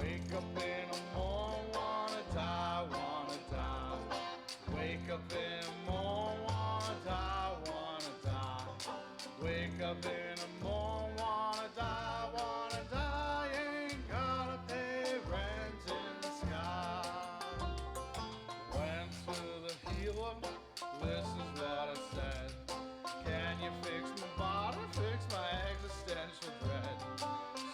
Wake up in the morning, wanna die, wanna die. Wake up in the morning, wanna die, wanna die. Wake up in the morning, wanna die, wanna die. Ain't gotta pay rent in the sky. Went to the healer, this is what I said. Can you fix my body, fix my existential dread?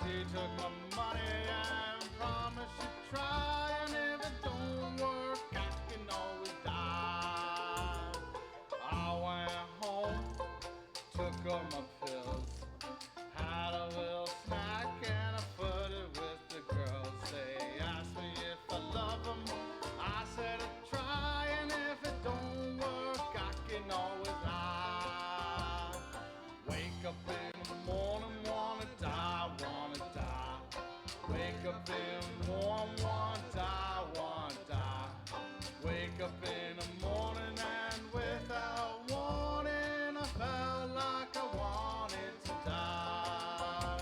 She took my money and promised she'd try, and if it don't work, I can always die. I went home, took all my pills, had a little snack, and I put it with the girls. They asked me if I love them, I said I'd try, and if it don't work, I can always lie. Wake up in the morning, wanna die, wanna die. Wake up in the morning, wanna die, wanna die. Wake up in the morning and without warning, I felt like I wanted to die.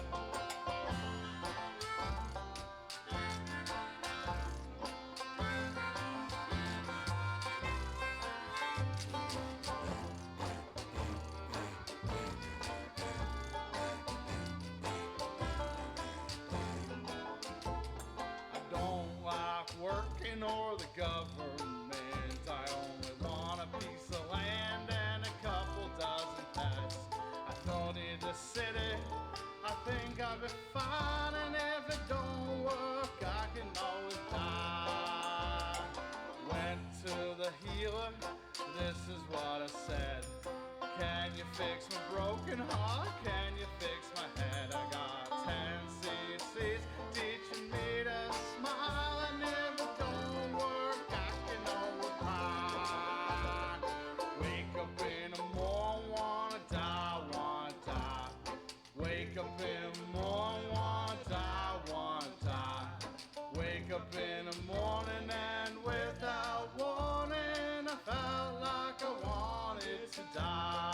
I don't like working or the government. I only want a piece of land and a couple dozen pets. I don't need the city, I think I'll be fine. And if it don't work, I can always die. Went to the healer, this is what I said. Can you fix my broken heart? Can you fix my head? I got 10 cc's teaching me to smile, and if it don't work, I can always cry. Wake up in the morning, wanna die, wanna die. Wake up in the morning, wanna die, wanna die. Wake up in the morning and without warning, I felt like I wanted to die.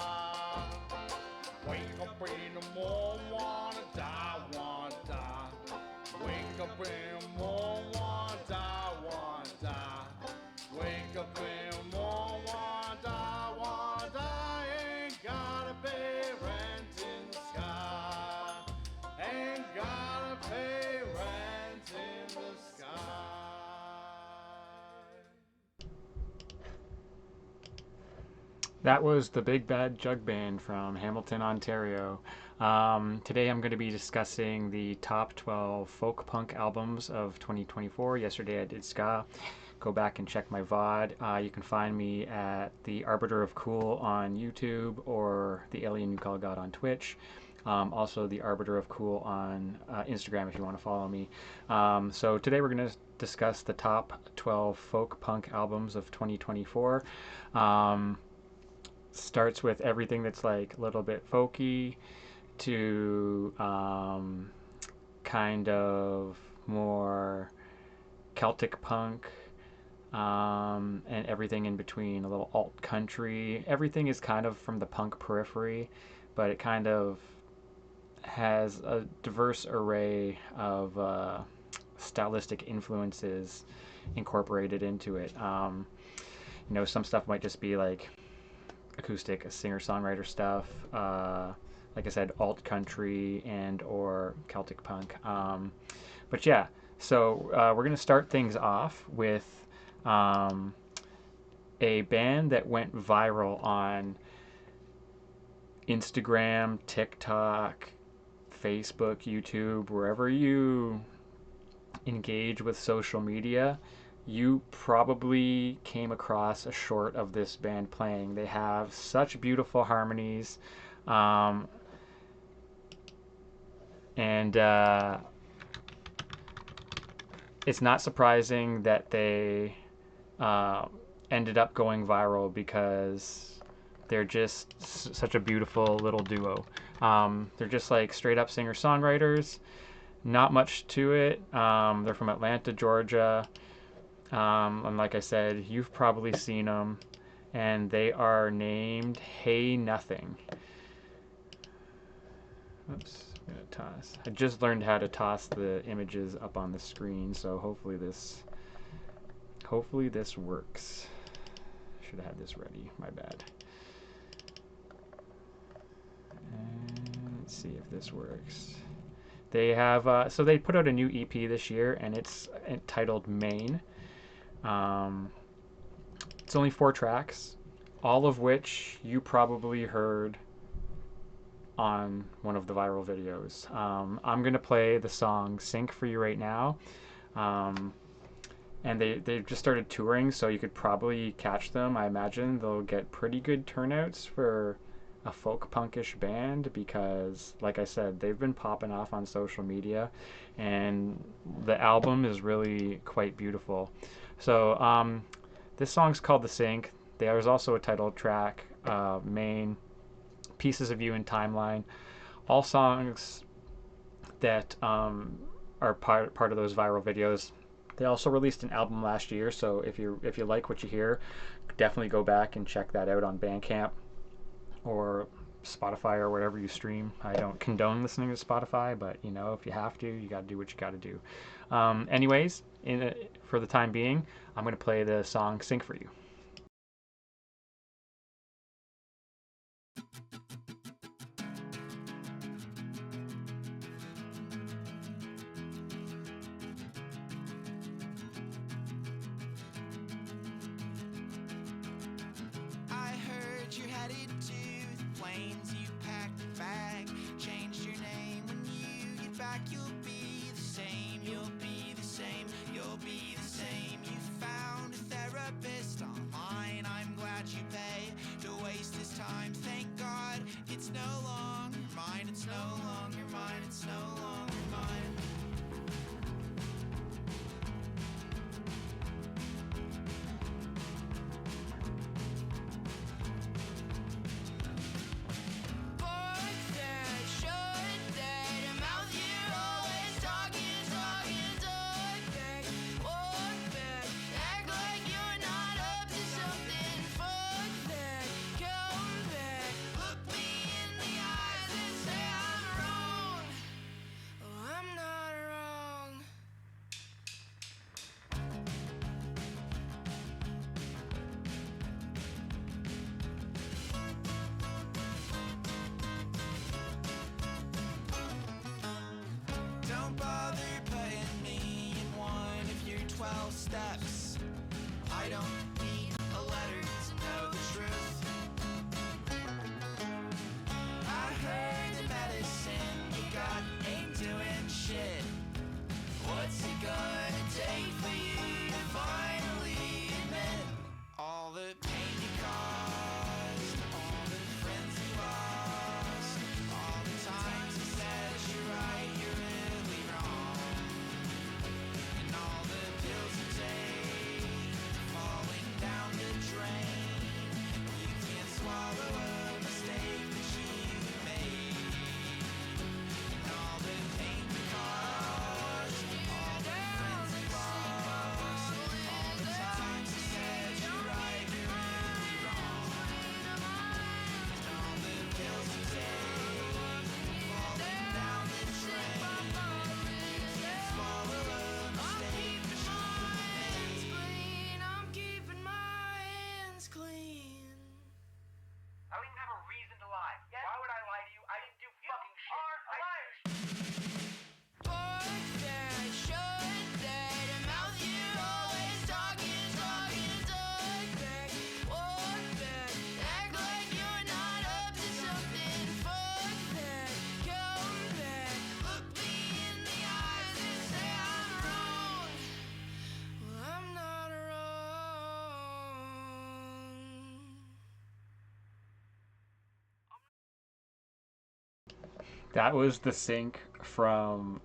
Wake up in the morning, wanna die, wanna die. Wake up in the morning, wanna die, wanna die. Wake up in the morning, wanna die, wanna die. Ain't gotta pay rent in the sky. Ain't gotta pay rent in the sky. That was the Big Bad Jug Band from Hamilton, Ontario. Today I'm going to be discussing the top 12 folk punk albums of 2024. Yesterday I did ska. Go back and check my VOD. You can find me at the Arbiter of Cool on YouTube or the Alien You Call God on Twitch. Also, the Arbiter of Cool on Instagram if you want to follow me. So today we're going to discuss the top 12 folk punk albums of 2024. Starts with everything that's like a little bit folky to kind of more Celtic punk, and everything in between, a little alt country. Everything is kind of from the punk periphery, but it kind of has a diverse array of stylistic influences incorporated into it. Some stuff might just be like acoustic singer-songwriter stuff, like I said, alt country and or Celtic punk. But yeah, so we're gonna start things off with a band that went viral on Instagram, TikTok, Facebook, YouTube, wherever you engage with social media. You probably came across a short of this band playing. They have such beautiful harmonies, and it's not surprising that they ended up going viral because they're just such a beautiful little duo. They're just like straight up singer-songwriters, not much to it. They're from Atlanta, Georgia. And like I said, you've probably seen them, and they are named Hey Nothing. Oops, gonna toss. I just learned how to toss the images up on the screen, so hopefully this works. Should have had this ready. My bad. And let's see if this works. They have so they put out a new EP this year, and it's entitled Maine. It's only 4 tracks, all of which you probably heard on one of the viral videos. I'm gonna play the song "Sink" for you right now. And they've just started touring, so you could probably catch them. I imagine they'll get pretty good turnouts for a folk punkish band because, like I said, they've been popping off on social media, and the album is really quite beautiful. So this song's called "The Sink." There's also a title track, "Maine," "Pieces of You," and "Timeline." All songs that are part of those viral videos. They also released an album last year, so if you like what you hear, definitely go back and check that out on Bandcamp or Spotify or wherever you stream. I don't condone listening to Spotify, but you know, if you have to, you got to do what you got to do. Anyways, for the time being, I'm going to play the song "Sink" for you. I heard you're headed to the plains. You packed a bag, changed your name. When you get back, you'll be the same. You'll be the same. You'll be the same. You found a therapist online. I'm glad you pay to waste his time. Thank God it's no longer mine. It's no longer mine. It's no longer mine. Don't bother putting me in one of your 12 steps. I don't need a letter to know the truth. I heard the medicine you got ain't doing shit. What's it gonna take for you to finally admit all the pain you caused, all the friends you lost, all the times you said you're right, you're really wrong, and all the pills you take falling down the drain. You can't swallow a mistake that you made, and all the pain you caused, all the friends you lost, all the times you said you're right, you're really wrong, and all the pills you take falling down the drain. You can't swallow a mistake that you made. I'm keeping my hands clean. I don't even have a reason to lie. Why would I lie to you? I didn't do fucking shit. You are a liar. That was "The Sink" from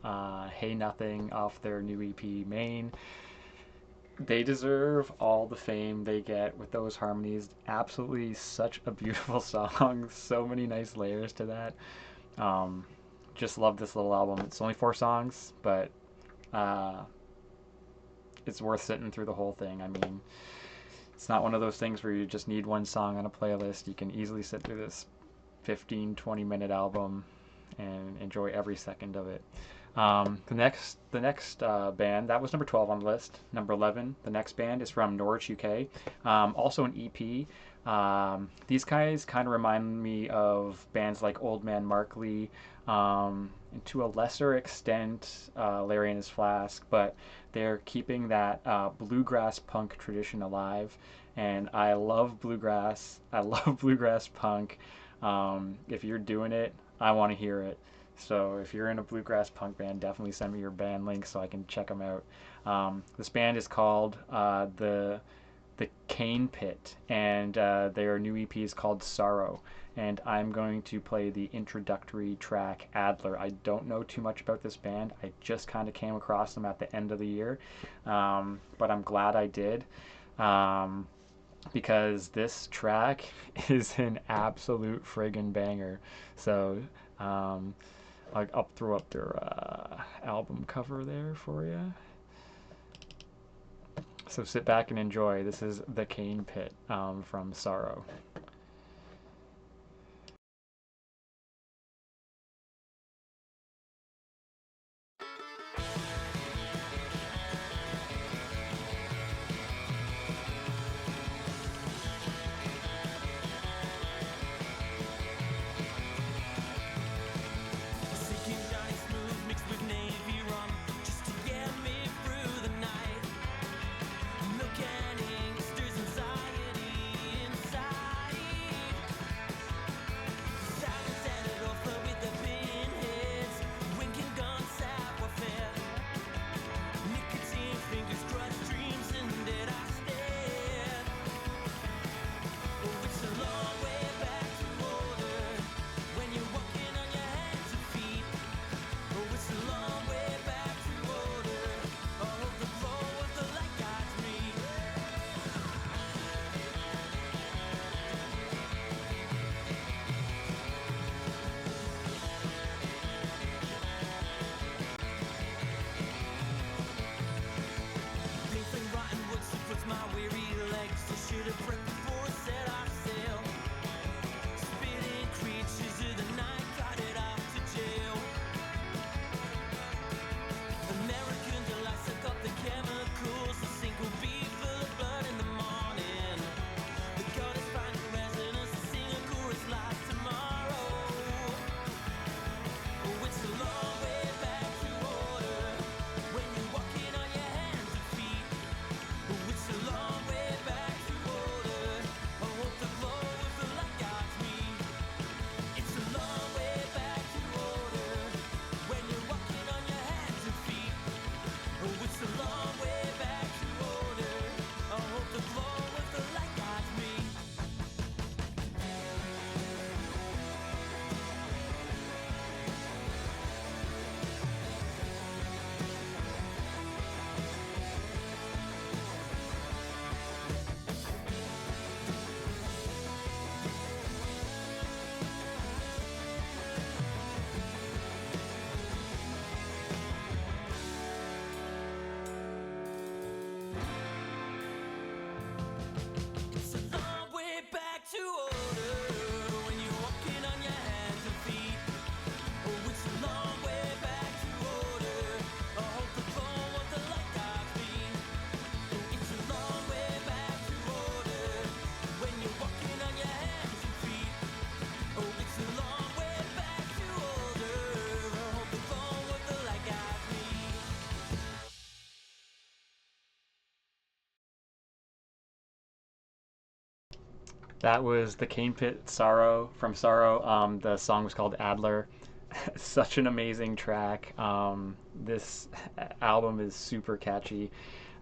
Hey Nothing off their new EP Maine. They deserve all the fame they get with those harmonies. Absolutely such a beautiful song. So many nice layers to that. Just love this little album. It's only 4 songs, but it's worth sitting through the whole thing. I mean, it's not one of those things where you just need one song on a playlist. You can easily sit through this 15-20 minute album and enjoy every second of it. The next band that was number 12 on the list. Number 11. The next band is from Norwich, UK. Also an EP. These guys kind of remind me of bands like Old Man Markley, and to a lesser extent, Larry and His Flask, but they're keeping that bluegrass punk tradition alive. And I love bluegrass. I love bluegrass punk. If you're doing it, I want to hear it. So if you're in a bluegrass punk band, definitely send me your band link so I can check them out. This band is called the Cane Pit, and their new EP is called Sorrow. And I'm going to play the introductory track, Adler. I don't know too much about this band. I just kind of came across them at the end of the year, but I'm glad I did. Because this track is an absolute friggin' banger. So I'll throw up their album cover there for you. So sit back and enjoy. This is The Cane Pit from Sorrow. Sinking Johnny Smooth mixed with Navy rum just to get me through the night. Milk and ink stirs anxiety inside. Silence ended off with the pinheads, winking guns at warfare. Nicotine fingers crushed dreams and did I stare? Oh, it's a long way back to order when you're walking on your hands and feet. Oh, it's a long way back to order. Oh, the glow of the light guides me. Pacing rotten wood supports my weary legs. I should have breath before I set off sail. Spitting creatures of the night guided off to jail. American delight suck up the chemicals. The sink will be full of blood in the morning. The goddess finds a resonance to sing a chorus like tomorrow. Oh, it's a long way back to order when you're walking on your hands and feet. Oh, it's a long way back to order. I hope the glow of the light guides me. It's a long way back to order when you're walking on your hands and feet. Oh, it's a long way back to order. I hope the glow of the light guides me. It's a long way back to order when you're walking on your hands and feet. Oh, it's a long way back to order. I hope the glow of the light guides me. Oh, it's a long way back to order when you're walking on your hands and feet. Oh, it's a long way back to order. I hope the glow of the light guides me. That was The Cane Pit, Sorrow from Sorrow. The song was called Adler. Such an amazing track. This album is super catchy.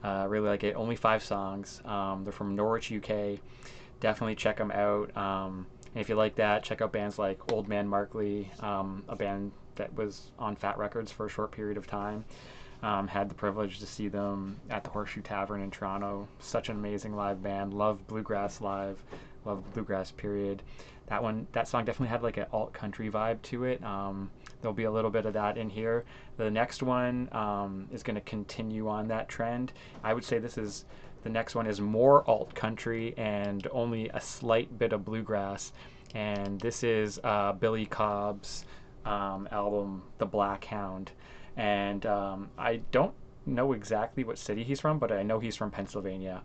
Really like it. Only 5 songs. They're from Norwich, UK. Definitely check them out. And if you like that, check out bands like Old Man Markley, a band that was on Fat Records for a short period of time. Had the privilege to see them at the Horseshoe Tavern in Toronto. Such an amazing live band. Love bluegrass live. Love bluegrass period. That song definitely had like an alt country vibe to it. There'll be a little bit of that in here. The next one is going to continue on that trend. I would say the next one is more alt country and only a slight bit of bluegrass. And this is Billy Cobb's album, The Black Hound. And I don't know exactly what city he's from, but I know he's from Pennsylvania.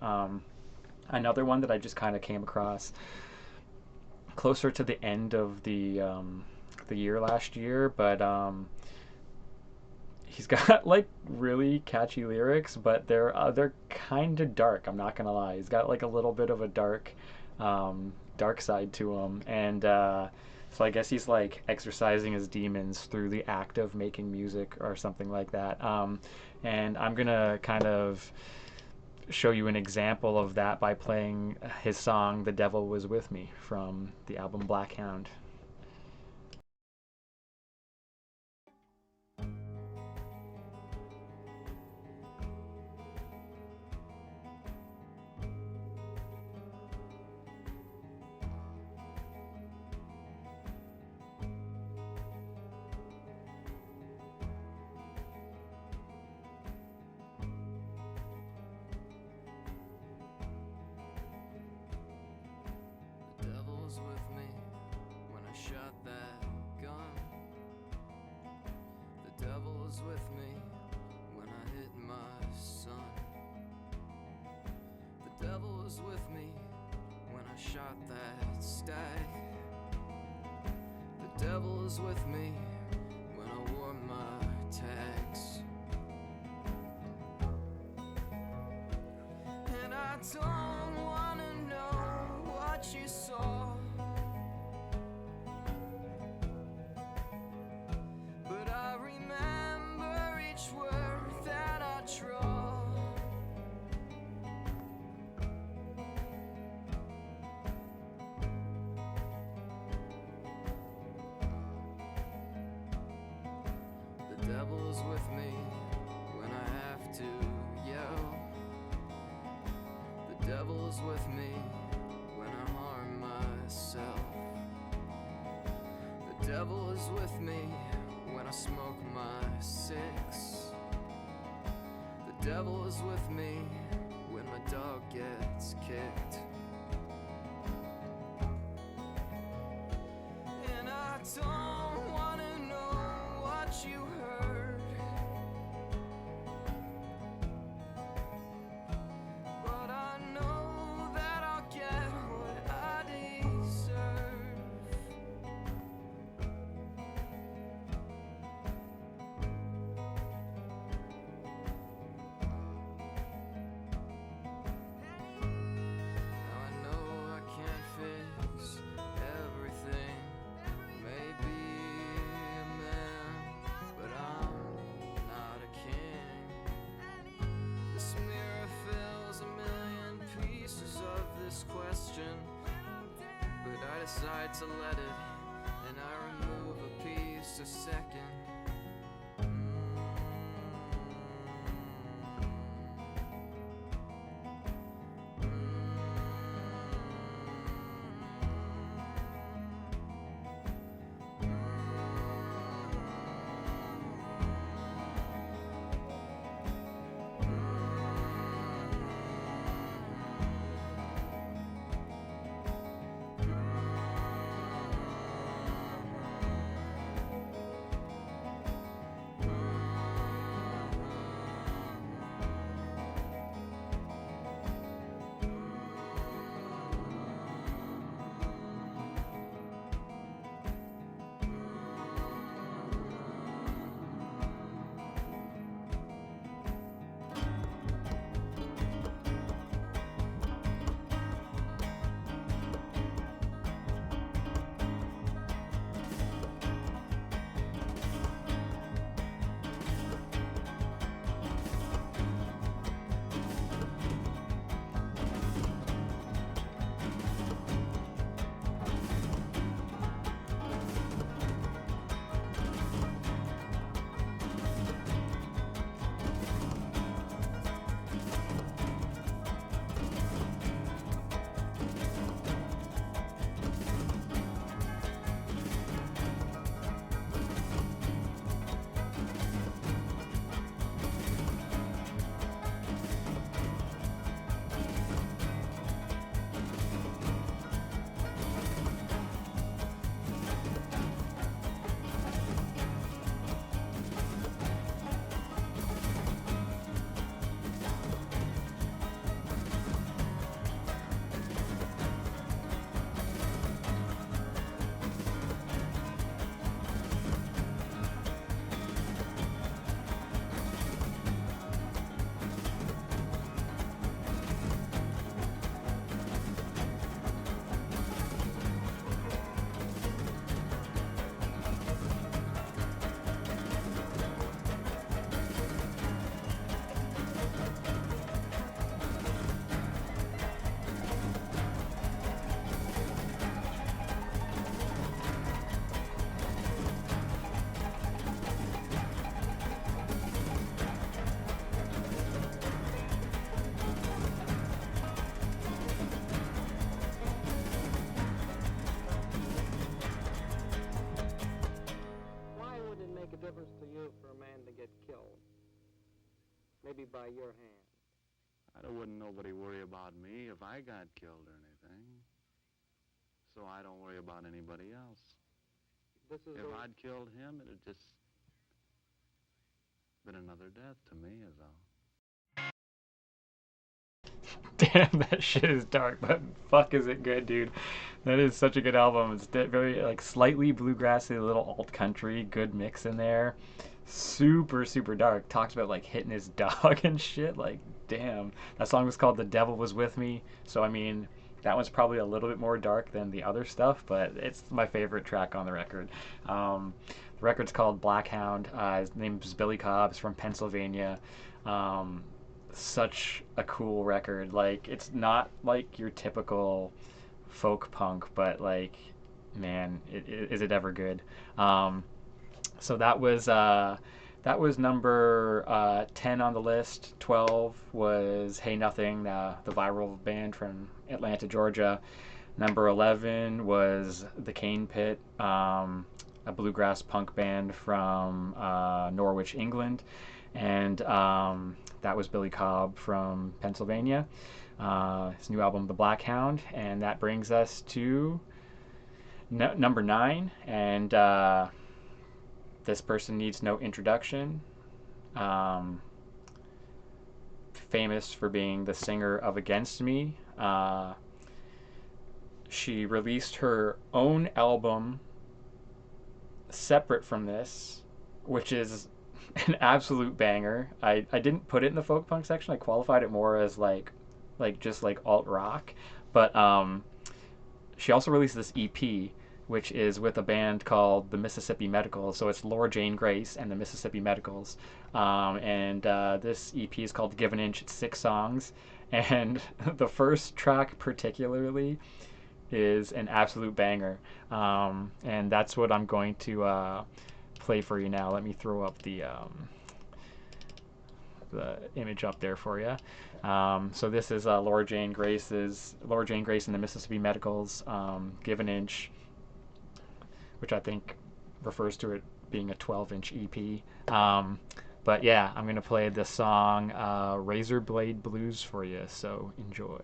Another one that I just kind of came across closer to the end of the year last year, but he's got like really catchy lyrics, but they're kind of dark. I'm not gonna lie. He's got like a little bit of a dark side to him, and so I guess he's like exercising his demons through the act of making music or something like that. And I'm gonna kind of show you an example of that by playing his song "The Devil Was With Me" from the album Black Hound. The devil was with me when I shot that gun. The devil was with me when I hit my son. The devil was with me when I shot that stag. The devil was with me when I wore my tags. And I don't wanna know what you saw, but I remember each word that I draw. The devil is with me when I have to yell. The devil is with me when I harm myself. The devil is with me when I smoke my six. The devil is with me when my dog gets kicked. And I don't wanna know what you heard, but I know that I'll get what I deserve. Now I know I can't fix everything. Maybe a man, but I'm not a king. This mirror fills a million pieces of this question, but I decide to let it, and I remove a piece a second. get killed. Maybe by your hand. Wouldn't nobody worry about me if I got killed or anything. So I don't worry about anybody else. This is If I'd killed him, it'd just been another death to me, is all. Damn, that shit is dark, but fuck is it good, dude. That is such a good album. It's very, like, slightly bluegrassy, a little alt country, good mix in there. Super, super dark. Talks about, like, hitting his dog and shit. Like, damn. That song was called The Devil Was With Me. So, I mean, that one's probably a little bit more dark than the other stuff, but it's my favorite track on the record. The record's called Blackhound. His name's Billy Cobb. He's from Pennsylvania. Such a cool record. Like, it's not like your typical folk punk, but, like, man, is it ever good. So that was number 10 on the list. 12 was Hey Nothing, the viral band from Atlanta, Georgia. Number 11 was The Cane Pit, a bluegrass punk band from Norwich, England. And that was Billy Cobb from Pennsylvania. His new album, The Blackhound. And that brings us to number 9. And this person needs no introduction. Famous for being the singer of Against Me. She released her own album separate from this, which is an absolute banger. I didn't put it in the folk punk section. I qualified it more as like just like alt rock. But she also released this EP, which is with a band called the Mississippi Medicals. So it's Laura Jane Grace and the Mississippi Medicals. And this EP is called Give an Inch. It's 6 songs. And the first track particularly is an absolute banger. And that's what I'm going to play for you now. Let me throw up the image up there for you. So this is Laura Jane Grace and the Mississippi Medicals, Give an Inch, which I think refers to it being a 12-inch EP. But yeah, I'm going to play the song Razor Blade Blues for you, so enjoy.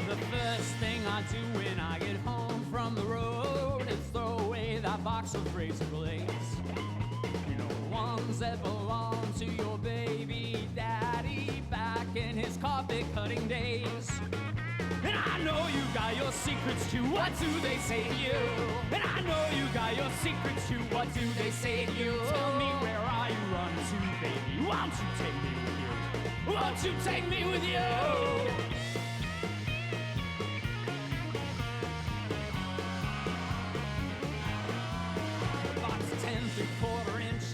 The first thing I do when I get home from the road is throw away that box of razor blades. You know, the ones that belong to your baby daddy back in his carpet cutting days. And I know you got your secrets too, what do they say to you? And I know you got your secrets too, what do they say to you? Tell me, where are you running to, baby? Won't you take me with you? Won't you take me with you?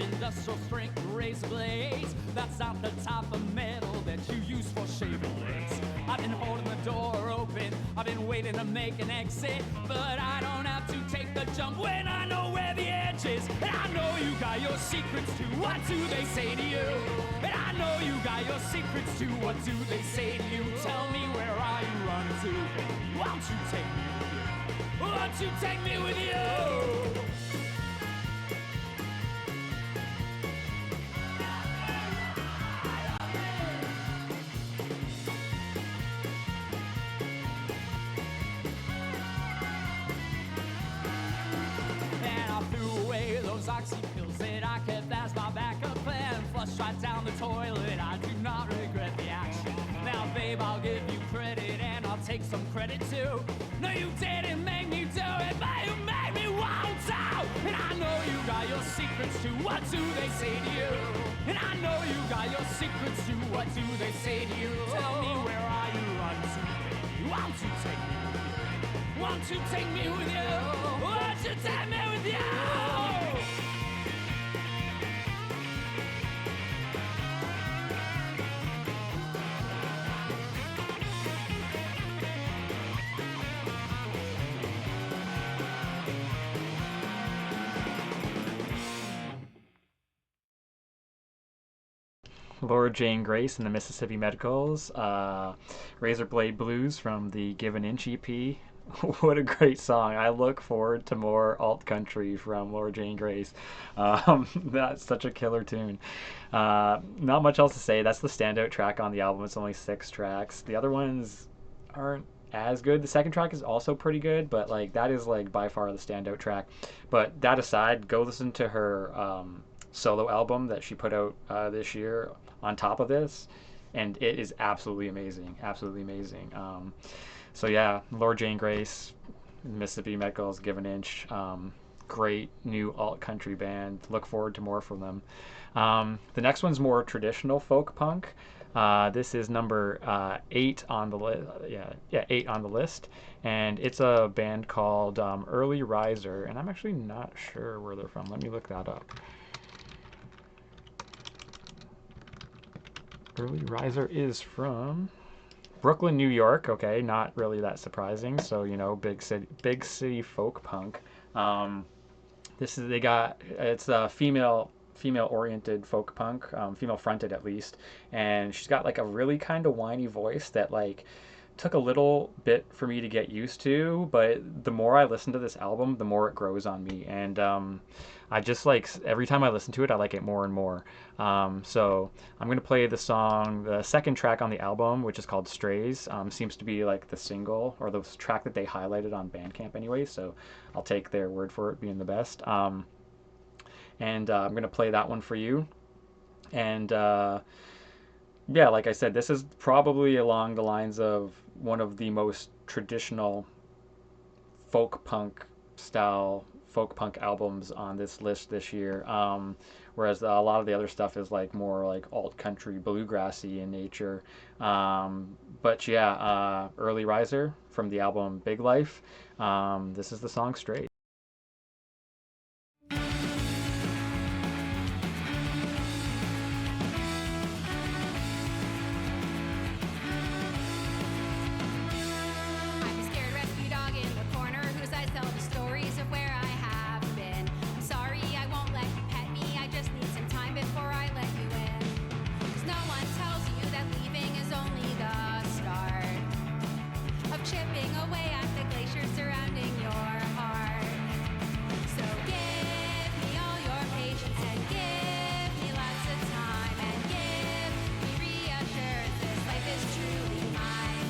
Industrial strength razor blades. That's not the type of metal that you use for shaving blades. I've been holding the door open, I've been waiting to make an exit, but I don't have to take the jump when I know where the edge is. And I know you got your secrets too, what do they say to you? And I know you got your secrets too, what do they say to you? Tell me, where are you running to, baby? Won't you take me with you? Won't you take me with you? Oxy pills that I kept as my backup plan. Flush right down the toilet, I do not regret the action. Now babe, I'll give you credit and I'll take some credit too. No, you didn't make me do it, but you made me want to. And I know you got your secrets too, what do they say to you? And I know you got your secrets too, what do they say to you? Tell me, where are you running to, baby? Won't you take me with you? Won't you take me with you? Won't you take me with you? Laura Jane Grace and the Mississippi Medicals, Razorblade Blues from the Give an Inch EP. What a great song. I look forward to more alt country from Laura Jane Grace. That's such a killer tune. Not much else to say. That's the standout track on the album. It's only 6 tracks. The other ones aren't as good. The second track is also pretty good, but like that is like by far the standout track. But that aside, go listen to her solo album that she put out this year on top of this, and it is absolutely amazing. Absolutely amazing. So yeah, Laura Jane Grace, Mississippi Medicals, Give an Inch. Great new alt country band. Look forward to more from them. The next one's more traditional folk punk. This is number 8 on the list. Yeah, 8 on the list, and it's a band called Early Riser, and I'm actually not sure where they're from. Let me look that up. Early Riser is from Brooklyn, New York. Okay, not really that surprising. So big city folk punk. It's a female oriented folk punk, female fronted at least, and she's got like a really kind of whiny voice that like took a little bit for me to get used to, but the more I listen to this album, the more it grows on me, and I just like every time I listen to it, I like it more and more. So I'm gonna play the second track on the album, which is called Strays. Seems to be like the single or the track that they highlighted on Bandcamp anyway, so I'll take their word for it being the best. And I'm gonna play that one for you. And yeah, like I said, this is probably along the lines of one of the most traditional folk punk style folk punk albums on this list this year. Whereas a lot of the other stuff is like more like alt country bluegrassy in nature. But yeah, Early Riser from the album Big Life. This is the song Straight. I'm a scared rescue dog in the corner whose eyes tell the stories of where I have been. I'm sorry I won't let you pet me, I just need some time before I let you in. 'Cause no one tells you that leaving is only the start of chipping away at the glacier surrounding your heart. So give me all your patience and give me lots of time and give me reassurance this life is truly mine.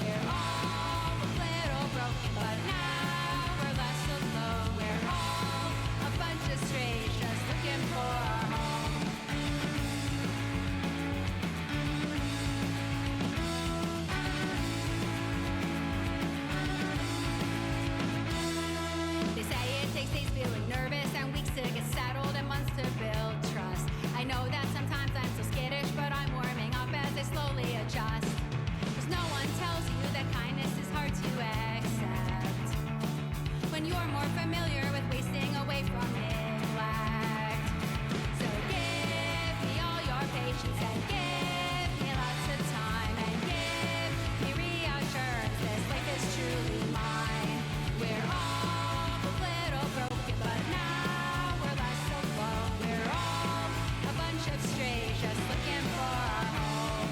We're all a little broken, but now we're less alone. We're all a bunch of strays just looking for a home. They say it takes days feeling nervous and weeks to get settled and months to build trust. I know that sometimes I'm so skittish, but I'm warming up as I slowly adjust. 'Cause no one tells you that kindness is hard to accept when you're more familiar with wasting away from neglect. So give me all your patience and give me lots of time and give me reassurance this life is truly mine. We're all a little broken, but now we're less alone. We're all a bunch of strays just looking for a home.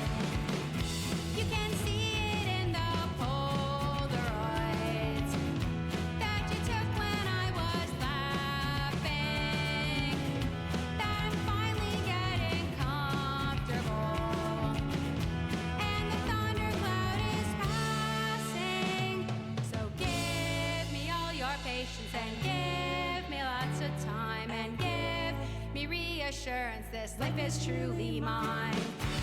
You can see it in the Polaroids that you took when I was laughing. That I'm finally getting comfortable, and the thundercloud is passing. So give me all your patience and give me lots of time and give me reassurance this life is truly mine.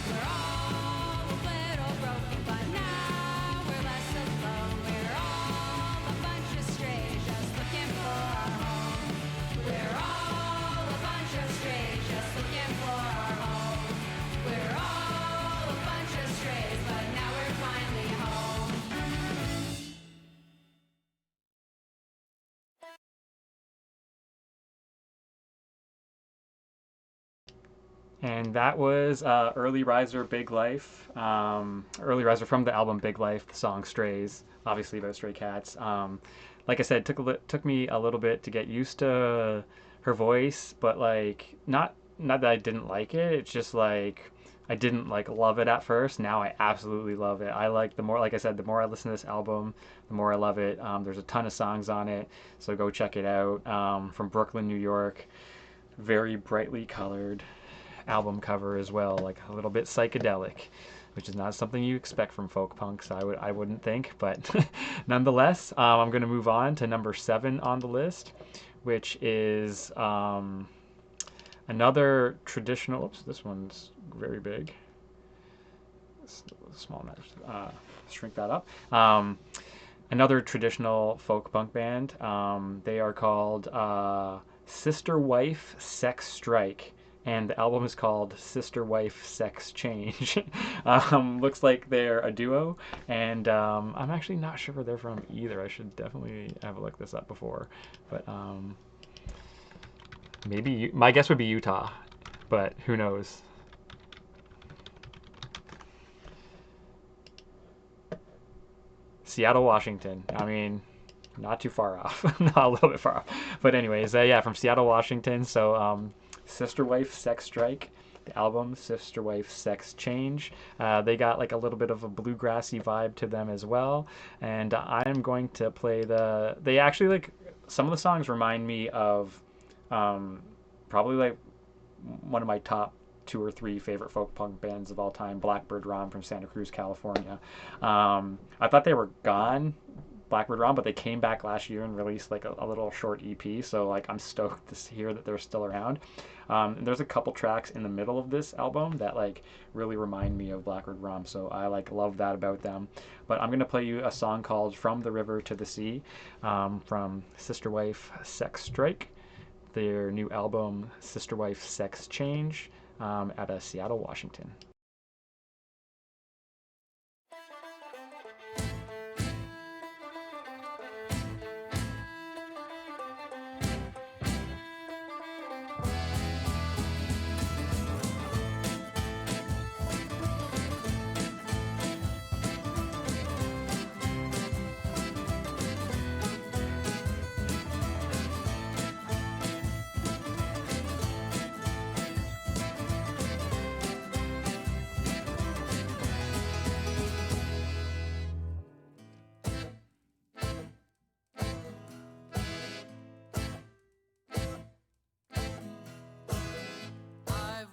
We're all a little broken, but now we're less alone. We're all a bunch of strays just looking for our home. We're all a bunch of strays just looking for our home. We're all a bunch of strays, but now we're finally home. And that was Early Riser, Big Life. Early Riser from the album Big Life, the song Strays, obviously about stray cats. Like I said, took me a little bit to get used to her voice, but like not that I didn't like it. It's just like I didn't like love it at first. Now I absolutely love it. I like the more, like I said, the more I listen to this album, the more I love it. There's a ton of songs on it, so go check it out. From Brooklyn, New York, very brightly colored album cover as well, like a little bit psychedelic, which is not something you expect from folk punk, so I wouldn't think, but nonetheless, I'm going to move on to number 7 on the list, which is another traditional, oops, this one's very big, small enough, shrink that up. Another traditional folk punk band, they are called Sister Wife Sex Strike, and the album is called Sister Wife Sex Change. Looks like they're a duo, and I'm actually not sure where they're from either. I should definitely have a look this up before, but maybe my guess would be Utah, but who knows. Seattle, Washington. I mean, not too far off. Not a little bit far off, but anyways, yeah, from Seattle, Washington. So Sister Wife Sex Strike, the album Sister Wife Sex Change. They got like a little bit of a bluegrassy vibe to them as well, and I'm going to play they actually, like, some of the songs remind me of probably like one of my top 2 or 3 favorite folk punk bands of all time, Blackbird Rom from Santa Cruz, California. I thought they were gone, Blackbird Rom, but they came back last year and released like a little short EP, so like I'm stoked to hear that they're still around. And there's a couple tracks in the middle of this album that like really remind me of Blackbird Rom, so I like love that about them. But I'm gonna play you a song called From the River to the Sea, from Sister Wife Sex Strike, their new album Sister Wife Sex Change, out of Seattle, Washington.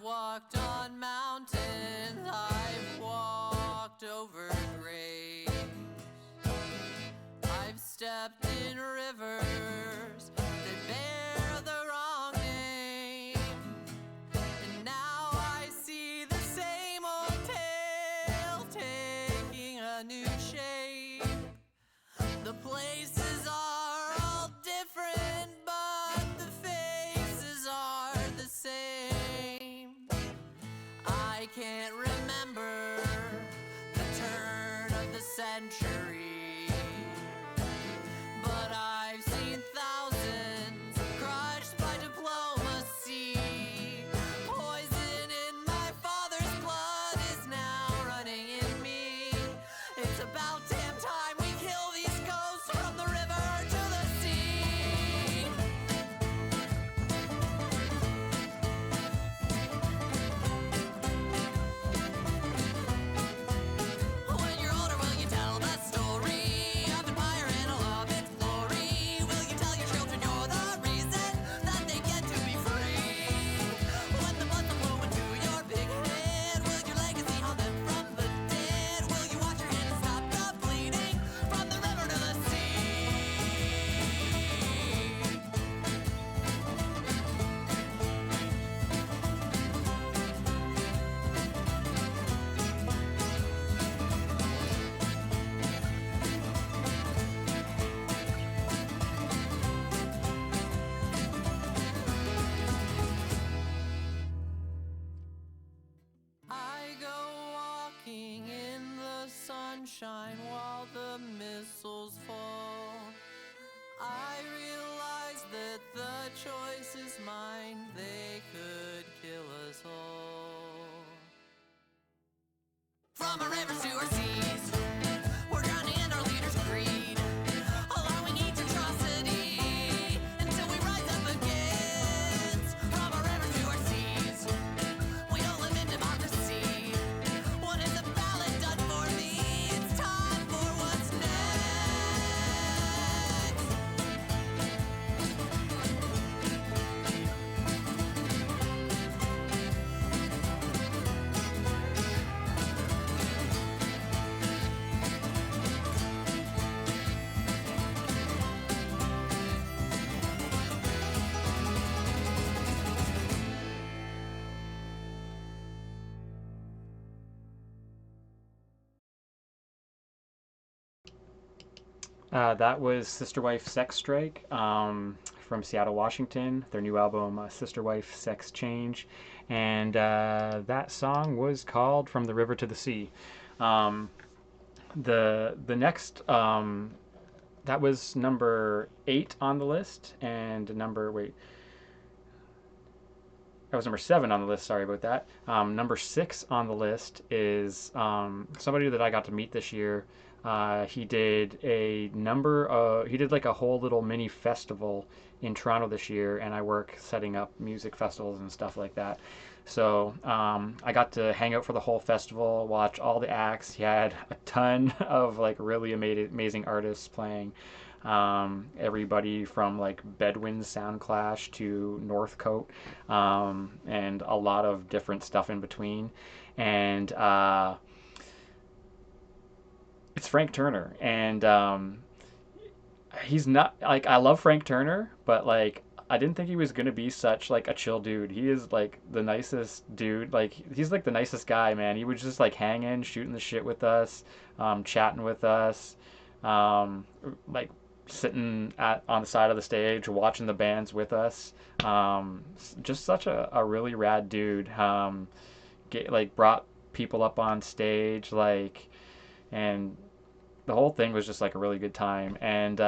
Walked on mountains, I've walked over graves, I've stepped in rivers that bear the wrong name, and now I see the same old tale taking a new shape. The places are all different, but the faces are the same. I can't remember the turn of the century, but I've seen thousands crushed by diplomacy. Poison in my father's blood is now running in me. It's about damn time we kill these ghosts from the river to the sea. When you're older, will you tell the story of empire and all of its glory? Will you tell your children you're the reason that they get to be free? When the blood will flow into your big head, will your legacy haunt them from the dead? Will you wash your hands and stop the bleeding from the river to the sea? I go walking in the sunshine while the missiles fall. I realize that the choice is mine, they could kill us all. From our rivers to our seas, we're drowning in our leaders' greed, allowing each atrocity until we rise up against. From our rivers to our seas, we don't live in democracy. That was Sister Wife Sex Strike from Seattle, Washington. Their new album, Sister Wife Sex Change. And that song was called From the River to the Sea. The next, that was number 8 on the list. And that was number 7 on the list. Sorry about that. Number 6 on the list is somebody that I got to meet this year. He did like a whole little mini festival in Toronto this year, and I work setting up music festivals and stuff like that. So I got to hang out for the whole festival, watch all the acts. He had a ton of like really amazing artists playing. Everybody from like Bedouin Soundclash to Northcote, and a lot of different stuff in between. And it's Frank Turner, and he's not like, I love Frank Turner, but like I didn't think he was gonna be such like a chill dude. He is like the nicest dude. Like he's like the nicest guy, man. He was just like hanging, shooting the shit with us, chatting with us, like sitting on the side of the stage watching the bands with us. Just such a really rad dude. Brought people up on stage, like, and the whole thing was just like a really good time. And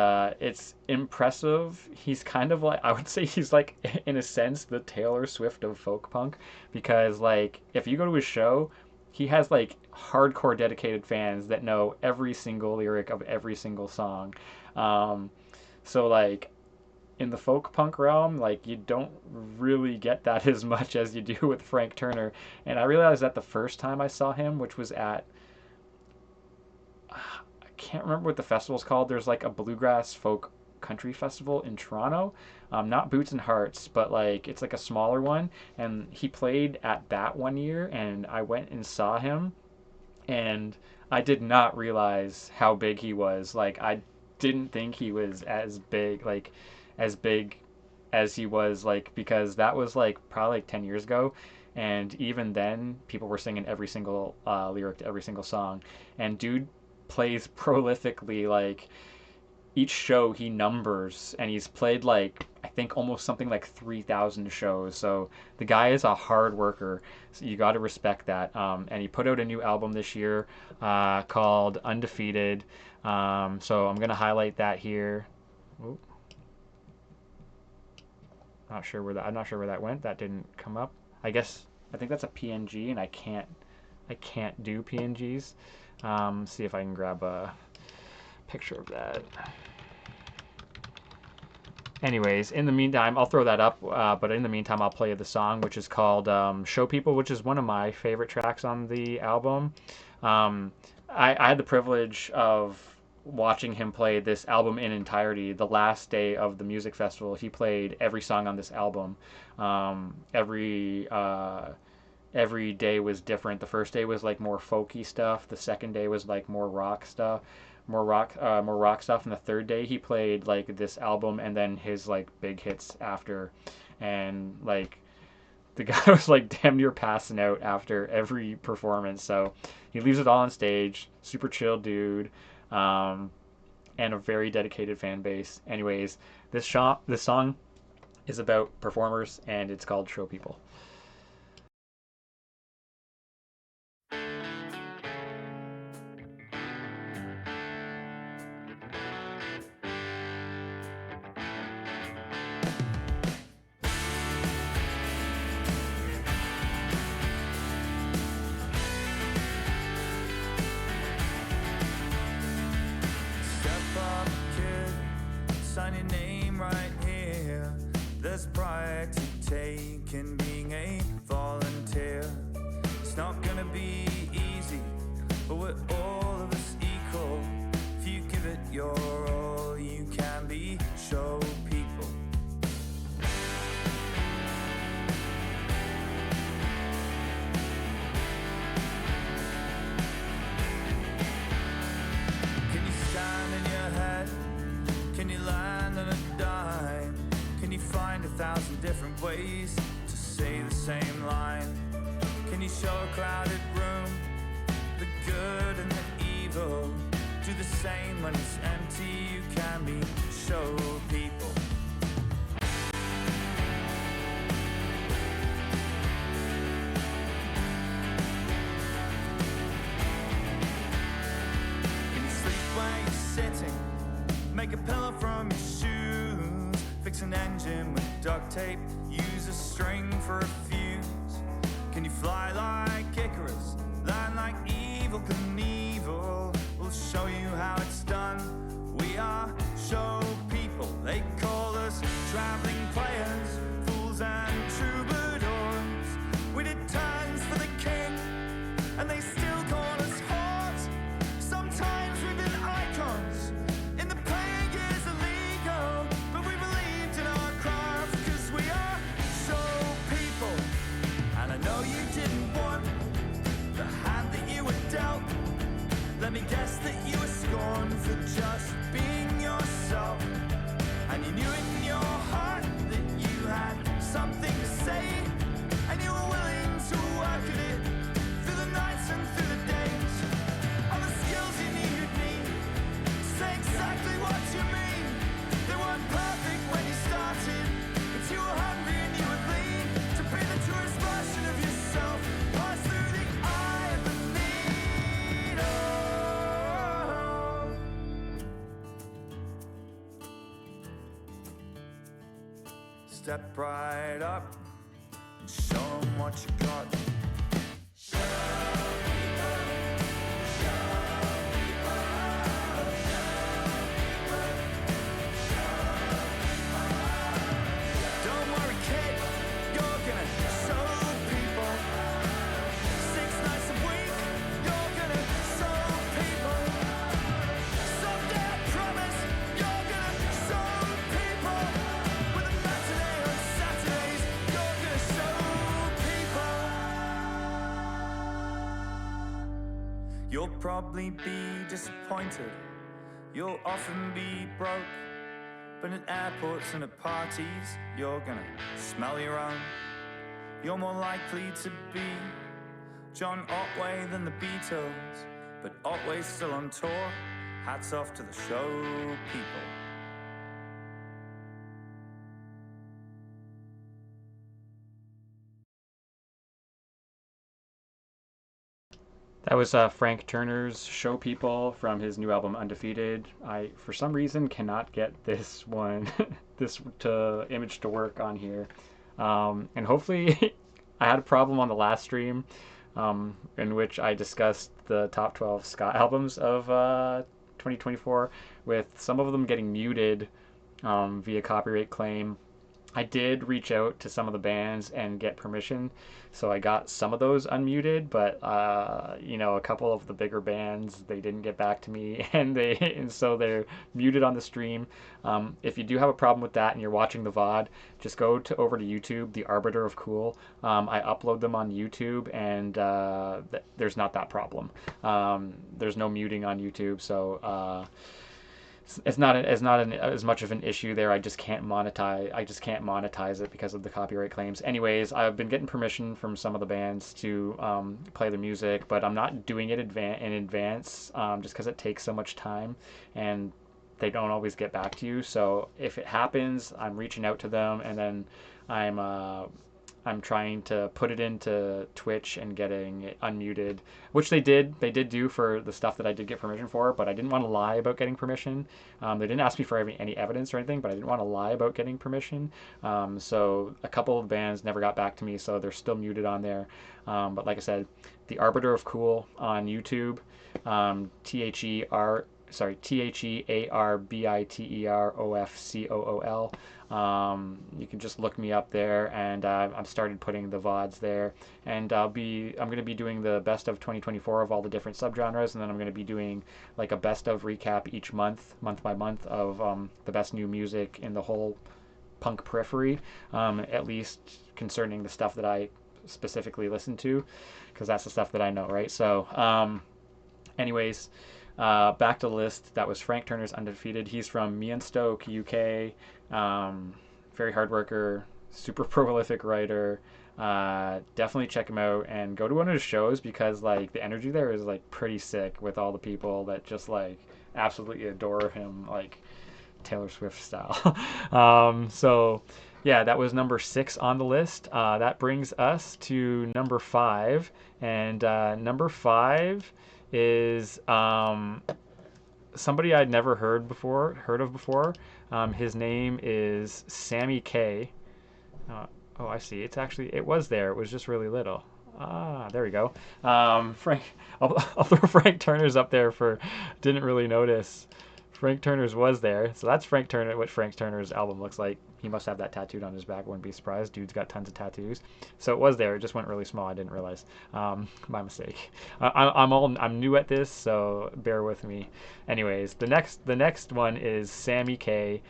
it's impressive. He's kind of like, I would say he's like in a sense the Taylor Swift of folk punk, because like if you go to his show, he has like hardcore dedicated fans that know every single lyric of every single song. So like in the folk punk realm, like you don't really get that as much as you do with Frank Turner. And I realized that the first time I saw him, which was at, I can't remember what the festival's called. There's like a bluegrass folk country festival in Toronto. Not Boots and Hearts, but like it's like a smaller one. And he played at that one year, and I went and saw him, and I did not realize how big he was. Like I didn't think he was as big as he was, like, because that was like probably like 10 years ago, and even then people were singing every single lyric to every single song. And dude plays prolifically. Like each show he numbers, and he's played like I think almost something like 3,000 shows. So the guy is a hard worker, so you got to respect that. And he put out a new album this year called Undefeated. So I'm gonna highlight that here. Oop. I'm not sure where that went. That didn't come up. I think that's a PNG, and I can't do PNGs. See if I can grab a picture of that. Anyways, in the meantime, I'll throw that up, but in the meantime, I'll play the song, which is called Show People, which is one of my favorite tracks on the album. I had the privilege of watching him play this album in entirety. The last day of the music festival, he played every song on this album. Every day was different. The first day was like more folky stuff. The second day was like more rock stuff. More rock stuff. And the third day he played like this album and then his like big hits after. And like the guy was like damn near passing out after every performance. So he leaves it all on stage. Super chill dude. And a very dedicated fan base. Anyways, this song is about performers, and it's called Show People. Sign your name right here. There's pride to take in being a volunteer. It's not gonna be easy, but we're all of us equal. If you give it your all, you can be show people. Can you stand in your head? Can you land on a dime? Can you find 1,000 different ways to say the same line? Can you show a crowded room the good and the evil? do the same when it's empty. You can be show people. Can you sleep where you're sitting? Make a pillow from your shoes. Fix an engine with duct tape. Use a string for a fuse. Can you fly like Icarus? Land like Evil Knievel. We'll show you how it's done. We are show people. They call us traveling players, fools and troubadours. We did turns for the king, and they still call us whores. Sometimes we've been icons. In the playing is illegal, but we believed in our craft, 'cause we are show people. And I know you didn't want the hand that you were dealt. Let me guess that you were scorned for just being yourself. And you knew in your heart that you had something to say, and you were willing to work at it through the nights and through the days. All the skills you knew you'd need to say exactly what you mean. They weren't perfect when you started, but you were hungry and you were lean to be the truest version of yourself. Pass through the eye of the needle. Step right up and show 'em what you got. Don't worry, kid, you're gonna show people. 6 nights a week, you're gonna show people. Someday I promise you're gonna show people. With a matinee on Saturdays, you're gonna show people. You'll probably be disappointed. You'll often be broke. But at airports and at parties, you're gonna smell your own. You're more likely to be John Otway than the Beatles. But Otway's still on tour. Hats off to the show people. That was Frank Turner's Show People from his new album Undefeated. I, for some reason, cannot get this one, this image to work on here. And hopefully, I had a problem on the last stream in which I discussed the top 12 ska albums of 2024 with some of them getting muted via copyright claim. I did reach out to some of the bands and get permission, so I got some of those unmuted, but a couple of the bigger bands, they didn't get back to me, and so they're muted on the stream. If you do have a problem with that and you're watching the VOD, just go over to YouTube, The Arbiter of Cool. I upload them on YouTube, and there's not that problem. There's no muting on YouTube, so it's not as much of an issue there. I just can't monetize it because of the copyright claims. Anyways, I've been getting permission from some of the bands to play the music, but I'm not doing it in advance just because it takes so much time and they don't always get back to you. So if it happens, I'm reaching out to them, and then I'm trying to put it into Twitch and getting it unmuted, which they did do for the stuff that I did get permission for, but I didn't want to lie about getting permission. They didn't ask me for any evidence or anything, but I didn't want to lie about getting permission. So a couple of bands never got back to me, so they're still muted on there. But like I said, The Arbiter of Cool on YouTube, TheArbiterofCool. You can just look me up there, and I've started putting the VODs there, and I'm going to be doing the best of 2024 of all the different subgenres, and then I'm going to be doing like a best of recap each month by month of the best new music in the whole punk periphery, at least concerning the stuff that I specifically listen to, because that's the stuff that I know, right? So anyways, back to the list. That was Frank Turner's Undefeated. He's from Meonstoke, UK. Very hard worker, super prolific writer. Definitely check him out and go to one of his shows, because like the energy there is like pretty sick with all the people that just like absolutely adore him, like Taylor Swift style. So yeah, that was number 6 on the list. That brings us to number 5, and number 5 is somebody I'd never heard of before. His name is Sammy K. Oh, I see. It was there. It was just really little. Ah, there we go. Frank, I'll throw Frank Turner's up there didn't really notice. Frank Turner's was there. So that's Frank Turner, what Frank Turner's album looks like. He must have that tattooed on his back. Wouldn't be surprised. Dude's got tons of tattoos. So it was there. It just went really small. I didn't realize. My mistake. I'm new at this, so bear with me. Anyways, the next one is Sammy K.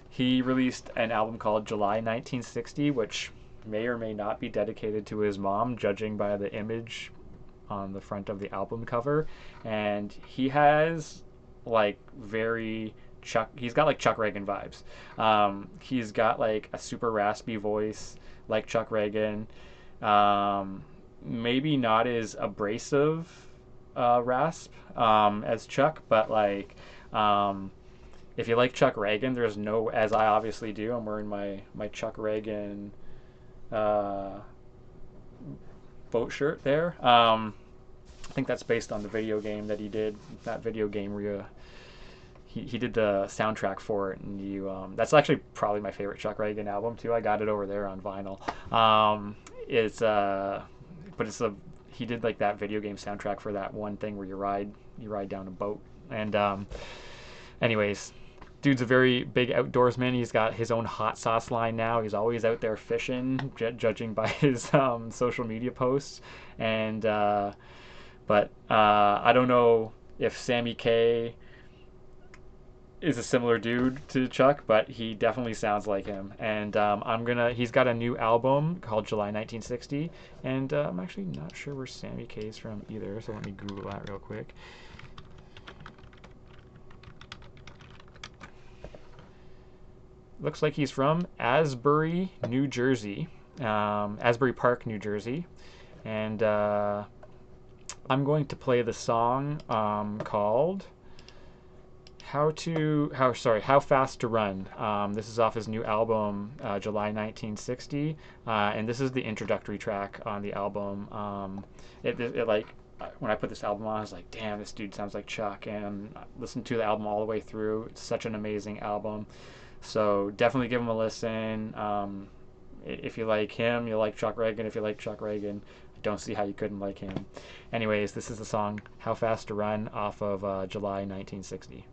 He released an album called July 1960, which may or may not be dedicated to his mom, judging by the image on the front of the album cover. And he has like he's got like Chuck Ragan vibes. He's got like a super raspy voice like Chuck Ragan. Maybe not as abrasive rasp as Chuck, but like if you like Chuck Ragan, there's no, as I obviously do, I'm wearing my Chuck Ragan boat shirt there. I think that's based on the video game that he did. That video game where he did the soundtrack for it, and that's actually probably my favorite Chuck Ragan album too. I got it over there on vinyl. He did like that video game soundtrack for that one thing where you ride down a boat. And anyways, dude's a very big outdoorsman. He's got his own hot sauce line now. He's always out there fishing, judging by his social media posts. And but I don't know if Sammy K is a similar dude to Chuck, but he definitely sounds like him. And he's got a new album called July 1960, and I'm actually not sure where Sammy K is from either, so let me Google that real quick. Looks like he's from Asbury, New Jersey, Asbury Park, New Jersey, and I'm going to play the song called How Fast to Run. This is off his new album, July 1960, and this is the introductory track on the album. When I put this album on, I was like, damn, this dude sounds like Chuck, and I listened to the album all the way through. It's such an amazing album. So definitely give him a listen. If you like him, you'll like Chuck Ragan. If you like Chuck Ragan, I don't see how you couldn't like him. Anyways, this is the song How Fast to Run off of July 1960.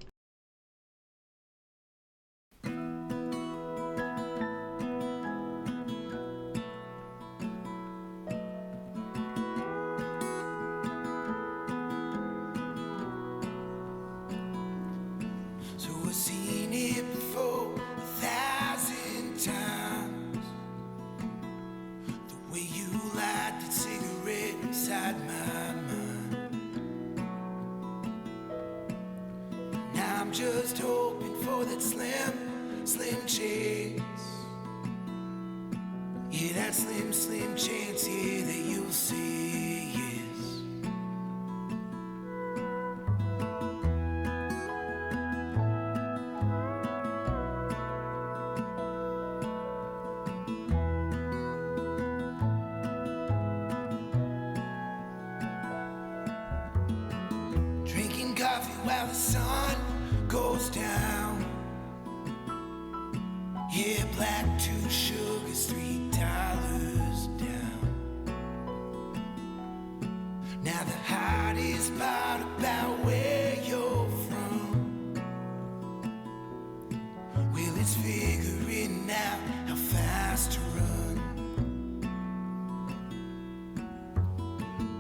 So I've seen it before 1,000 times. The way you light that cigarette inside my mind. Now I'm just hoping for that slim chance. Yeah, that slim chance, yeah, that you'll say yes. Drinking coffee while the sun goes down. Yeah, black 2 sugars, $3 down. Now the hardest part about where you're from, well, it's figuring out how fast to run.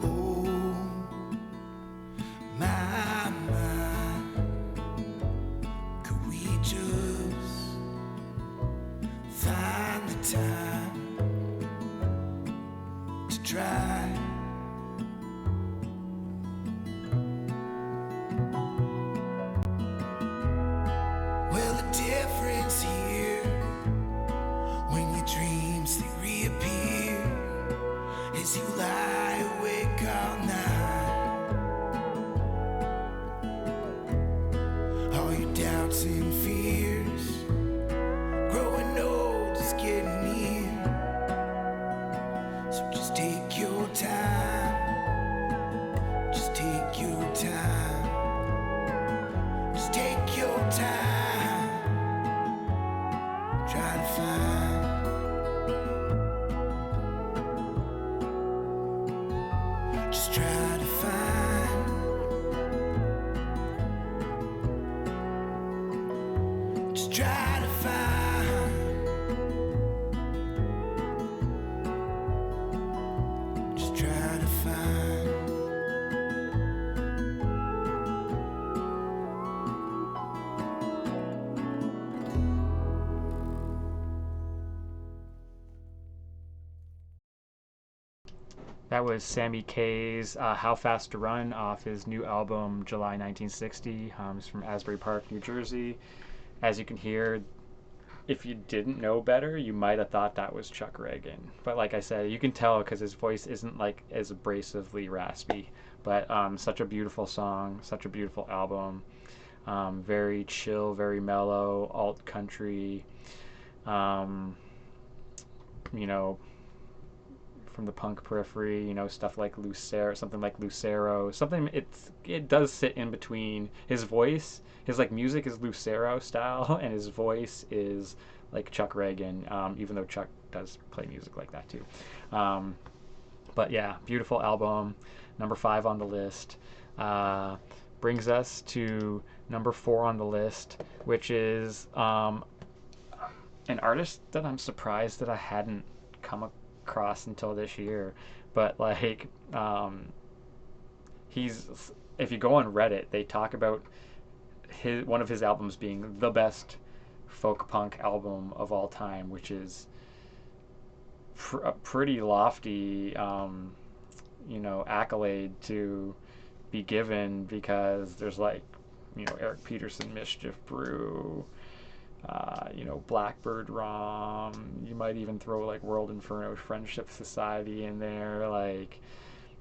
Oh, my, could we just find the time to try? Well, the difference here reappear as you lie awake all night. All your doubts and fears, growing old is getting near. So just take your time, just take your time, just take your time. Try to find, just try to find, just try to find, just try to find. That was Sammy Kaye's How Fast to Run off his new album July 1960. It's from Asbury Park, New Jersey. As you can hear, if you didn't know better, you might have thought that was Chuck Reagan. But like I said, you can tell because his voice isn't like as abrasively raspy. But such a beautiful song, such a beautiful album. Very chill, very mellow, alt country. You know, from the punk periphery, you know, stuff like Lucero, something like Lucero, something it does sit in between. His voice, his like music is Lucero style, and his voice is like Chuck Reagan, even though Chuck does play music like that too. But yeah, beautiful album, number 5 on the list. Brings us to number 4 on the list, which is an artist that I'm surprised that I hadn't come across until this year, but like he's, if you go on Reddit, they talk about one of his albums being the best folk punk album of all time, which is a pretty lofty you know, accolade to be given, because there's like, you know, Eric Peterson, Mischief Brew, you know, Blackbird Rom. You might even throw like World Inferno Friendship Society in there. Like,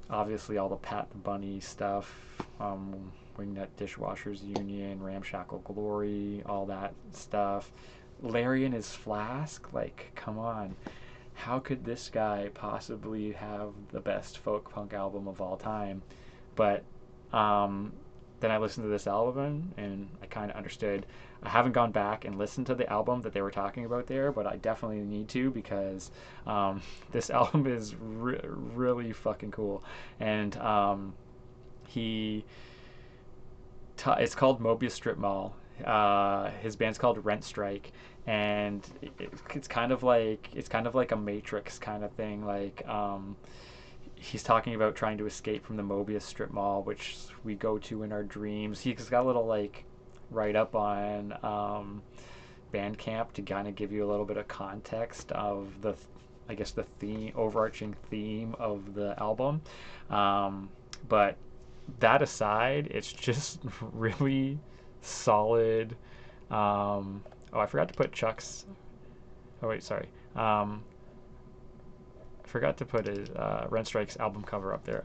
obviously all the Pat the Bunny stuff, Wingnut Dishwashers Union, Ramshackle Glory, all that stuff. Larry and His Flask. Like, come on. How could this guy possibly have the best folk punk album of all time? But then I listened to this album and I kind of understood. I haven't gone back and listened to the album that they were talking about there, but I definitely need to, because this album is really fucking cool. And it's called Mobius Strip Mall. His band's called Rent Strike, and it's kind of like a Matrix kind of thing. Like he's talking about trying to escape from the Mobius Strip Mall, which we go to in our dreams. He's got a little like write up on Bandcamp to kind of give you a little bit of context of the overarching theme of the album. But that aside, it's just really solid. I forgot to put Chuck's. Oh wait, sorry. I forgot to put his Rent Strike's album cover up there.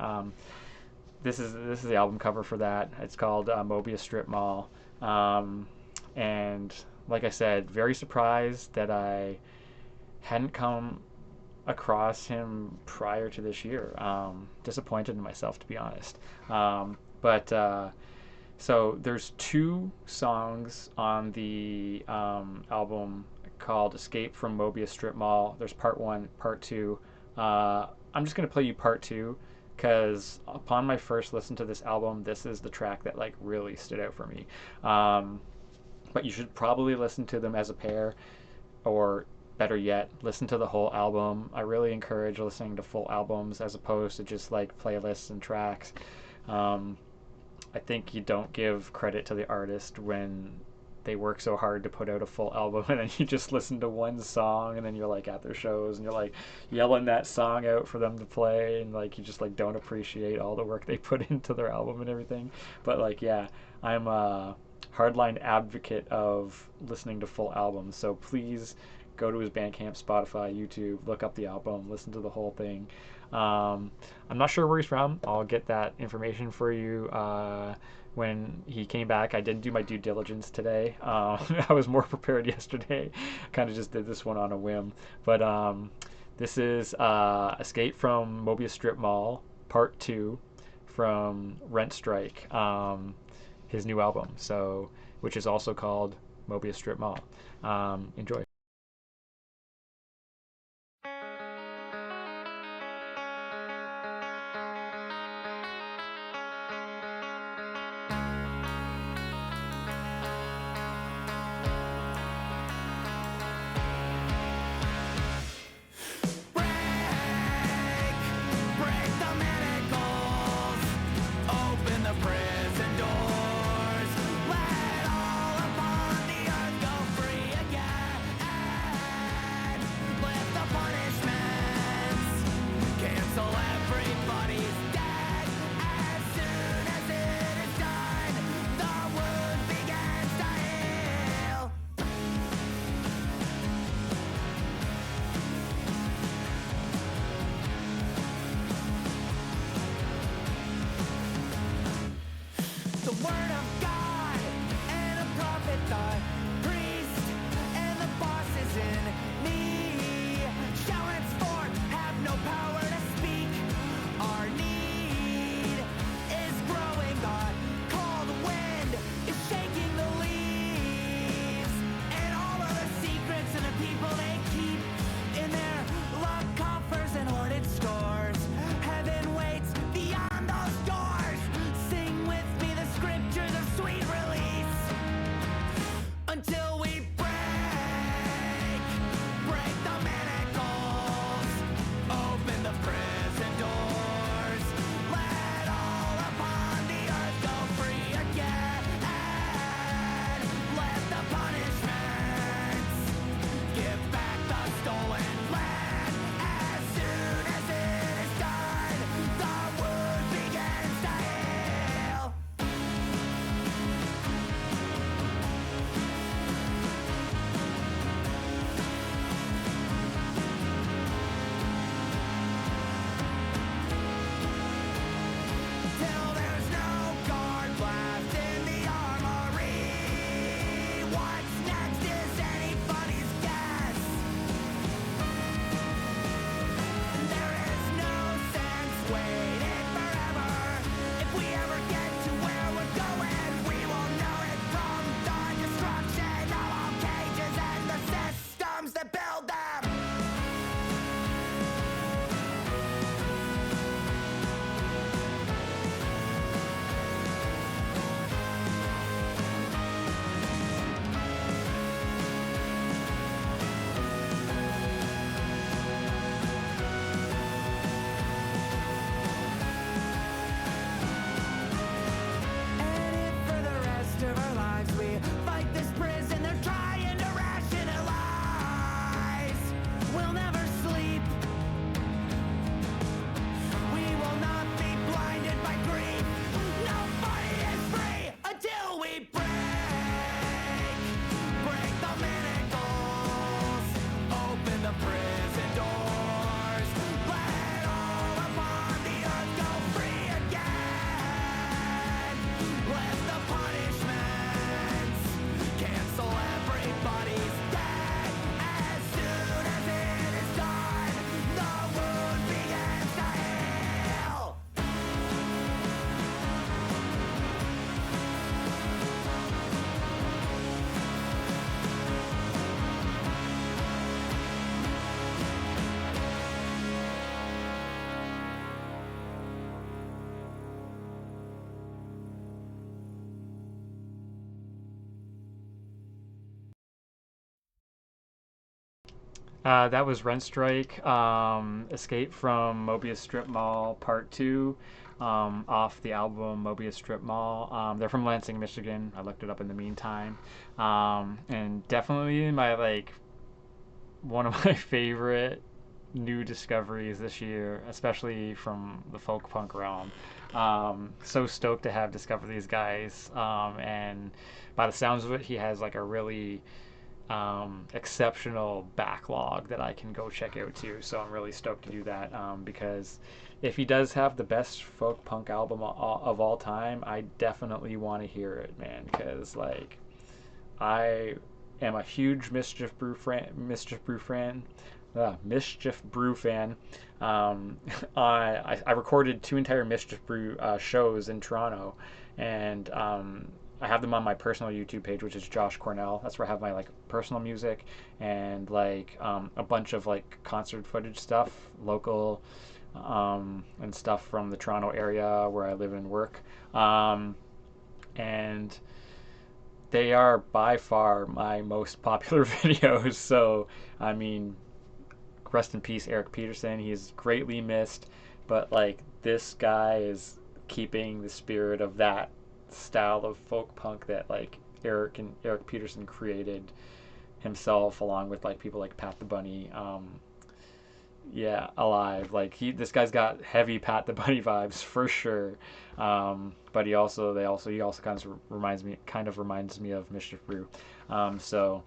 This is the album cover for that. It's called Mobius Strip Mall. And like I said, very surprised that I hadn't come across him prior to this year. Disappointed in myself, to be honest. So there's 2 songs on the album called Escape from Mobius Strip Mall. There's part 1, part 2. I'm just going to play you part 2, because upon my first listen to this album, this is the track that like really stood out for me. But you should probably listen to them as a pair, or better yet, listen to the whole album. I really encourage listening to full albums as opposed to just like playlists and tracks. I think you don't give credit to the artist when they work so hard to put out a full album and then you just listen to one song and then you're like at their shows and you're like yelling that song out for them to play, and like you just like don't appreciate all the work they put into their album and everything. But like, yeah, I'm a hardline advocate of listening to full albums, so please go to his Bandcamp, Spotify, YouTube, look up the album, listen to the whole thing. I'm not sure where he's from. I'll get that information for you when he came back. I didn't do my due diligence today. I was more prepared yesterday. Kind of just did this one on a whim. But this is Escape from Mobius Strip Mall, Part 2 from Rent Strike, his new album, so which is also called Mobius Strip Mall. Enjoy. Break the manacles, open the prison doors, let all upon the earth go free again. Lift the punishments, cancel everybody's debt. As soon as it is done, the wound begins to heal. The word of God and a prophet, the priest and the boss is in me. Shall henceforth have no power to speak. Our need is growing. The cold wind is shaking the leaves, and all of the secrets and the people they keep in their locked coffers and hoarded stores. Heaven waits beyond those doors. Sing with me the scriptures of sweet release until we break the manacles, open the prison doors, let all upon the earth go free again. Let the punishments give back the stolen land. As soon as it is done, the wound begins to heal. Till there's no guard left in the armory. What's next is anybody's guess. There is no sense waiting forever. If we ever get to where we're going, we will know it from the destruction of all cages and the systems that build them. And if for the rest of our lives we fight this prison they're trying to rationalize, we'll never sleep. We will not be blinded by grief. Nobody is free until we break the manacles, open the prison doors, let all upon the earth go free again. Lift the punishments, cancel everybody's debt. As soon as it is done, the wound begins to heal. That was Rent Strike, Escape from Mobius Strip Mall, Part 2, off the album Mobius Strip Mall. They're from Lansing, Michigan. I looked it up in the meantime. And definitely one of my favorite new discoveries this year, especially from the folk punk realm. So stoked to have discovered these guys. And by the sounds of it, he has like a really exceptional backlog that I can go check out too. So I'm really stoked to do that, because if he does have the best folk punk album of all time, I definitely want to hear it, man. Because like, I am a huge Mischief Brew fan. I recorded 2 entire Mischief Brew shows in Toronto, and I have them on my personal YouTube page, which is Josh Cornell. That's where I have my like personal music and like a bunch of like concert footage stuff, local, and stuff from the Toronto area where I live and work. And they are by far my most popular videos. So, I mean, rest in peace, Eric Peterson. He is greatly missed, but like this guy is keeping the spirit of that style of folk punk that like Eric Peterson created himself, along with like people like Pat the Bunny. Alive. Like this guy's got heavy Pat the Bunny vibes for sure. But he also kind of reminds me of Mischief Brew. So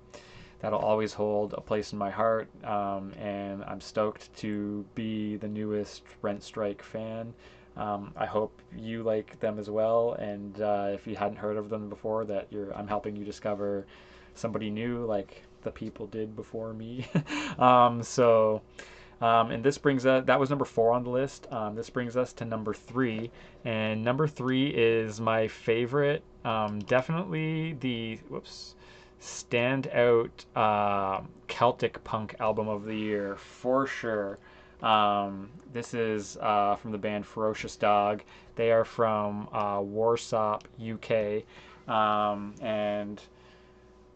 that'll always hold a place in my heart. And I'm stoked to be the newest Rent Strike fan. I hope you like them as well. And if you hadn't heard of them before, I'm helping you discover somebody new, like the people did before me. And this brings us, that was number 4 on the list. This brings us to number 3. And number 3 is my favorite, definitely the standout Celtic punk album of the year, for sure. This is from the band Ferocious Dog. They are from Warsop, UK. And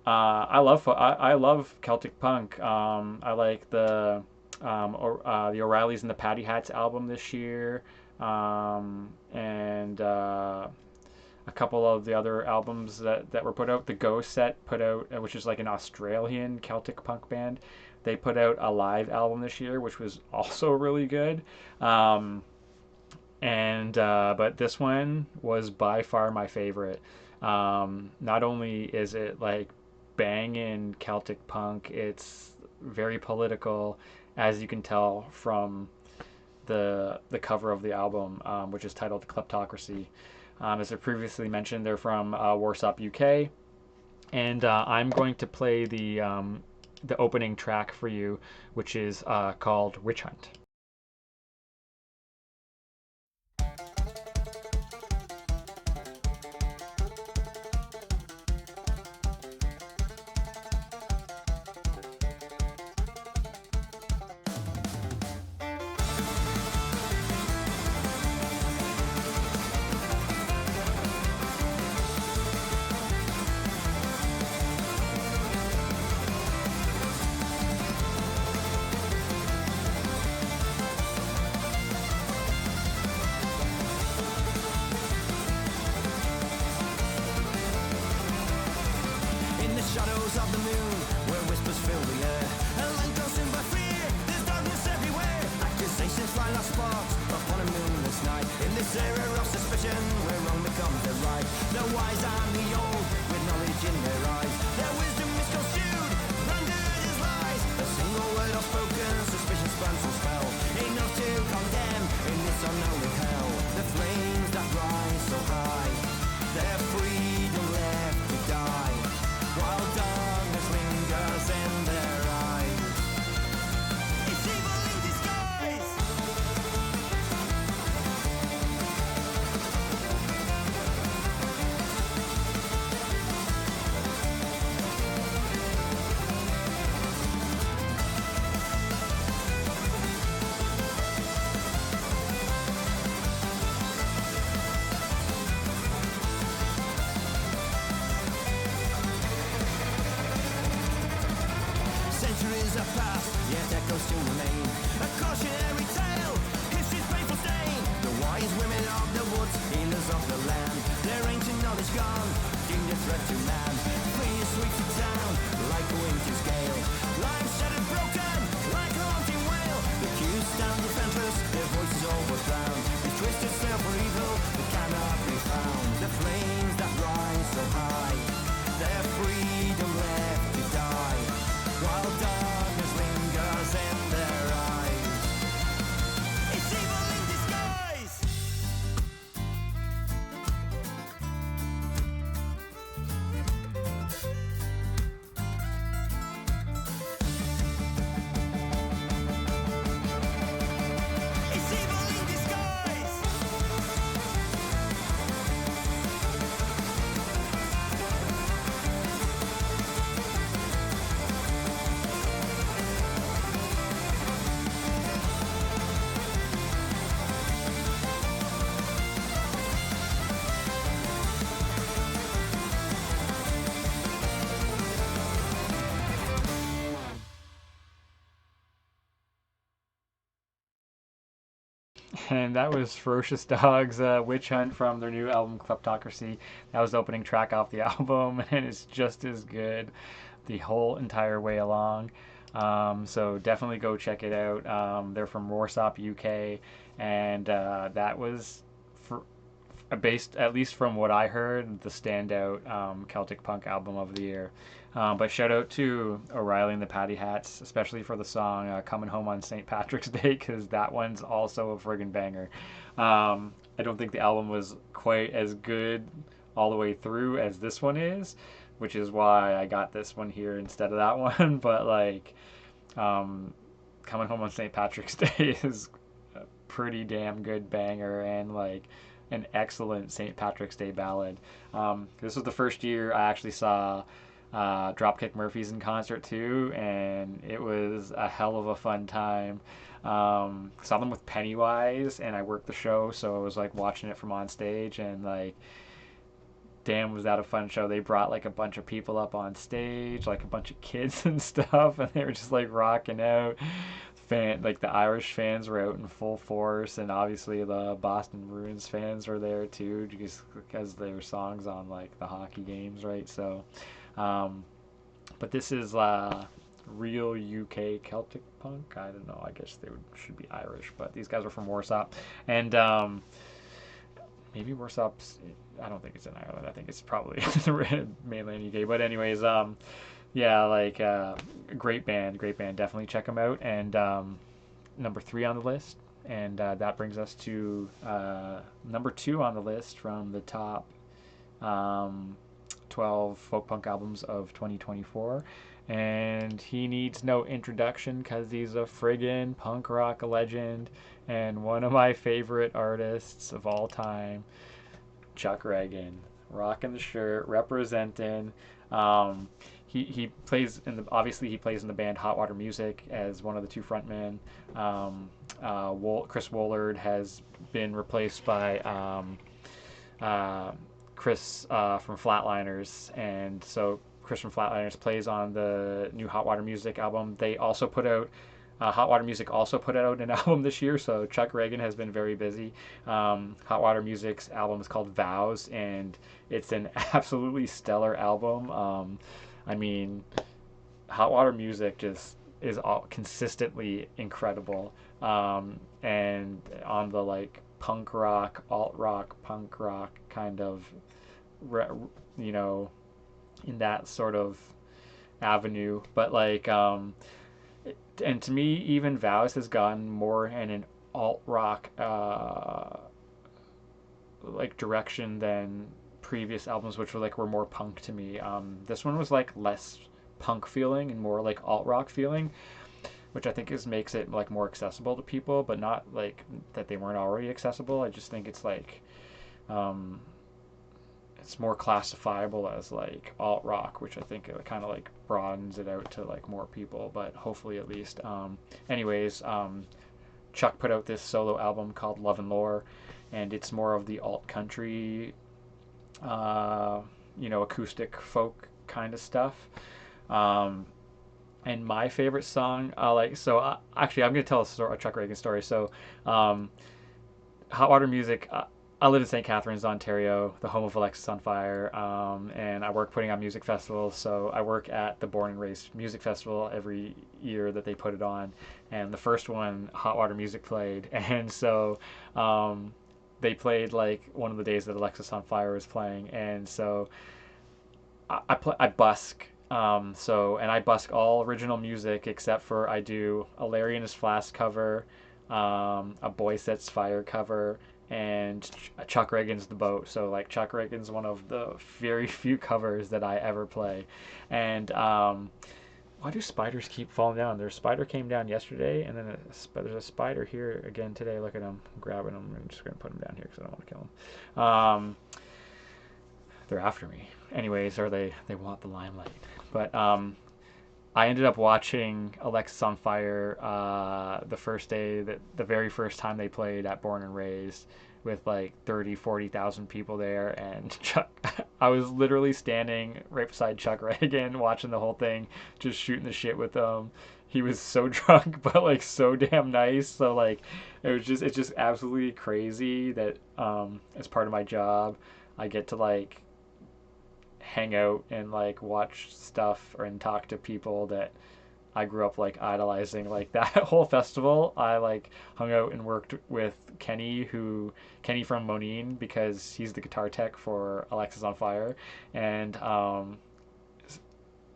I love Celtic punk. I like the O'Reillys and the Paddy Hats album this year, and a couple of the other albums that were put out. The Go Set put out, which is like an Australian Celtic punk band. They put out a live album this year, which was also really good. But this one was by far my favorite. Not only is it like banging Celtic punk, it's very political, as you can tell from the cover of the album, which is titled Kleptocracy. As I previously mentioned, they're from Warsop, UK, and I'm going to play the opening track for you, which is called Witch Hunt. And that was Ferocious Dogs' Witch Hunt from their new album Kleptocracy. That was the opening track off the album, and it's just as good the whole entire way along. So definitely go check it out. They're from Warsop, UK, and that was based, at least from what I heard, the standout Celtic punk album of the year. But shout out to O'Reilly and the Patty Hats, especially for the song Coming Home on St. Patrick's Day, because that one's also a friggin' banger. I don't think the album was quite as good all the way through as this one is, which is why I got this one here instead of that one. But like, Coming Home on St. Patrick's Day is a pretty damn good banger, and like an excellent St. Patrick's Day ballad. This was the first year I actually saw Dropkick Murphys in concert too, and it was a hell of a fun time. Saw them with Pennywise, and I worked the show, so I was like watching it from on stage, and like, damn, was that a fun show. They brought like a bunch of people up on stage, like a bunch of kids and stuff, and they were just like rocking out. Like the Irish fans were out in full force, and obviously the Boston Bruins fans were there too, because there were songs on like the hockey games, right? So but this is real UK Celtic punk. I don't know, I guess should be Irish, but these guys are from Warsop, and maybe Warsop's, I don't think it's in Ireland, I think it's probably mainland UK, but anyways, yeah, like a great band, definitely check them out. And number 3 on the list, and that brings us to number 2 on the list from the top 12 folk punk albums of 2024. And he needs no introduction because he's a friggin' punk rock legend and one of my favorite artists of all time, Chuck Ragan, rocking the shirt, representing. He plays in the band Hot Water Music as one of the 2 frontmen. Chris Woolard has been replaced by Chris from Flatliners, and so Chris from Flatliners plays on the new Hot Water Music album. They also put out Hot Water Music also put out an album this year, so Chuck Ragan has been very busy. Hot Water Music's album is called Vows, and it's an absolutely stellar album. I mean, Hot Water Music just is consistently incredible, and on the like punk rock, alt rock, punk rock kind of, in that sort of avenue. But like, and to me, even Vows has gone more in an alt rock like direction than previous albums, which were more punk to me. This one was like less punk feeling and more like alt rock feeling, which I think makes it like more accessible to people, but not like that they weren't already accessible. I just think it's like it's more classifiable as like alt rock, which I think it kind of like broadens it out to like more people, but hopefully at least. Anyways, Chuck put out this solo album called Love and Lore, and it's more of the alt country, acoustic folk kind of stuff. And my favorite song, actually, I'm going to tell a Chuck Ragan story. So, Hot Water Music, I live in St. Catharines, Ontario, the home of Alexis on Fire, and I work putting on music festivals. So I work at the Born and Raised Music Festival every year that they put it on. And the first one, Hot Water Music played. And so they played like one of the days that Alexis on Fire was playing. And so I busk. And I busk all original music except for I do a Larry and His Flask cover, a Boy Sets Fire cover, and Chuck Ragan's The Boat. So like Chuck Ragan's one of the very few covers that I ever play. And why do spiders keep falling down? Their spider came down yesterday, and then there's a spider here again today. Look at him. I'm grabbing him. I'm just going to put him down here because I don't want to kill him. They're after me. Anyways, or they want the limelight. But I ended up watching Alexis on Fire the very first time they played at Born and Raised, with like 40,000 people there, and I was literally standing right beside Chuck Ragan watching the whole thing, just shooting the shit with him. he was so drunk, but like so damn nice. So like, it's just absolutely crazy that as part of my job, I get to like hang out and like watch stuff and talk to people that I grew up like idolizing. Like that whole festival, I like hung out and worked with Kenny from Monine, because he's the guitar tech for Alexis on Fire, and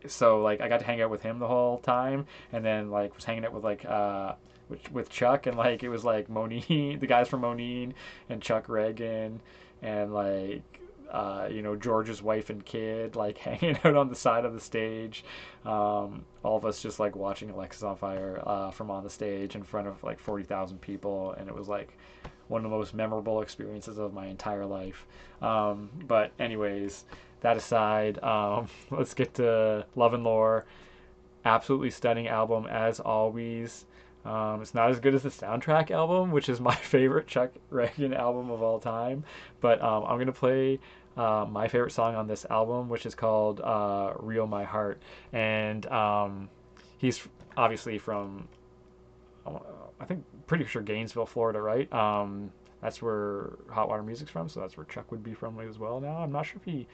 so like I got to hang out with him the whole time, and then like was hanging out with like with Chuck, and like it was like Monine, the guys from Monine, and Chuck Reagan, and like George's wife and kid, like hanging out on the side of the stage. All of us just like watching Alexis on Fire from on the stage in front of like 40,000 people, and it was like one of the most memorable experiences of my entire life. But anyways, that aside, let's get to Love and Lore. Absolutely stunning album as always. It's not as good as the soundtrack album, which is my favorite Chuck Reagan album of all time. But I'm going to play my favorite song on this album, which is called Real My Heart. And he's obviously from, I think, pretty sure Gainesville, Florida, right? That's where Hot Water Music's from, so that's where Chuck would be from as well now. I'm not sure if he...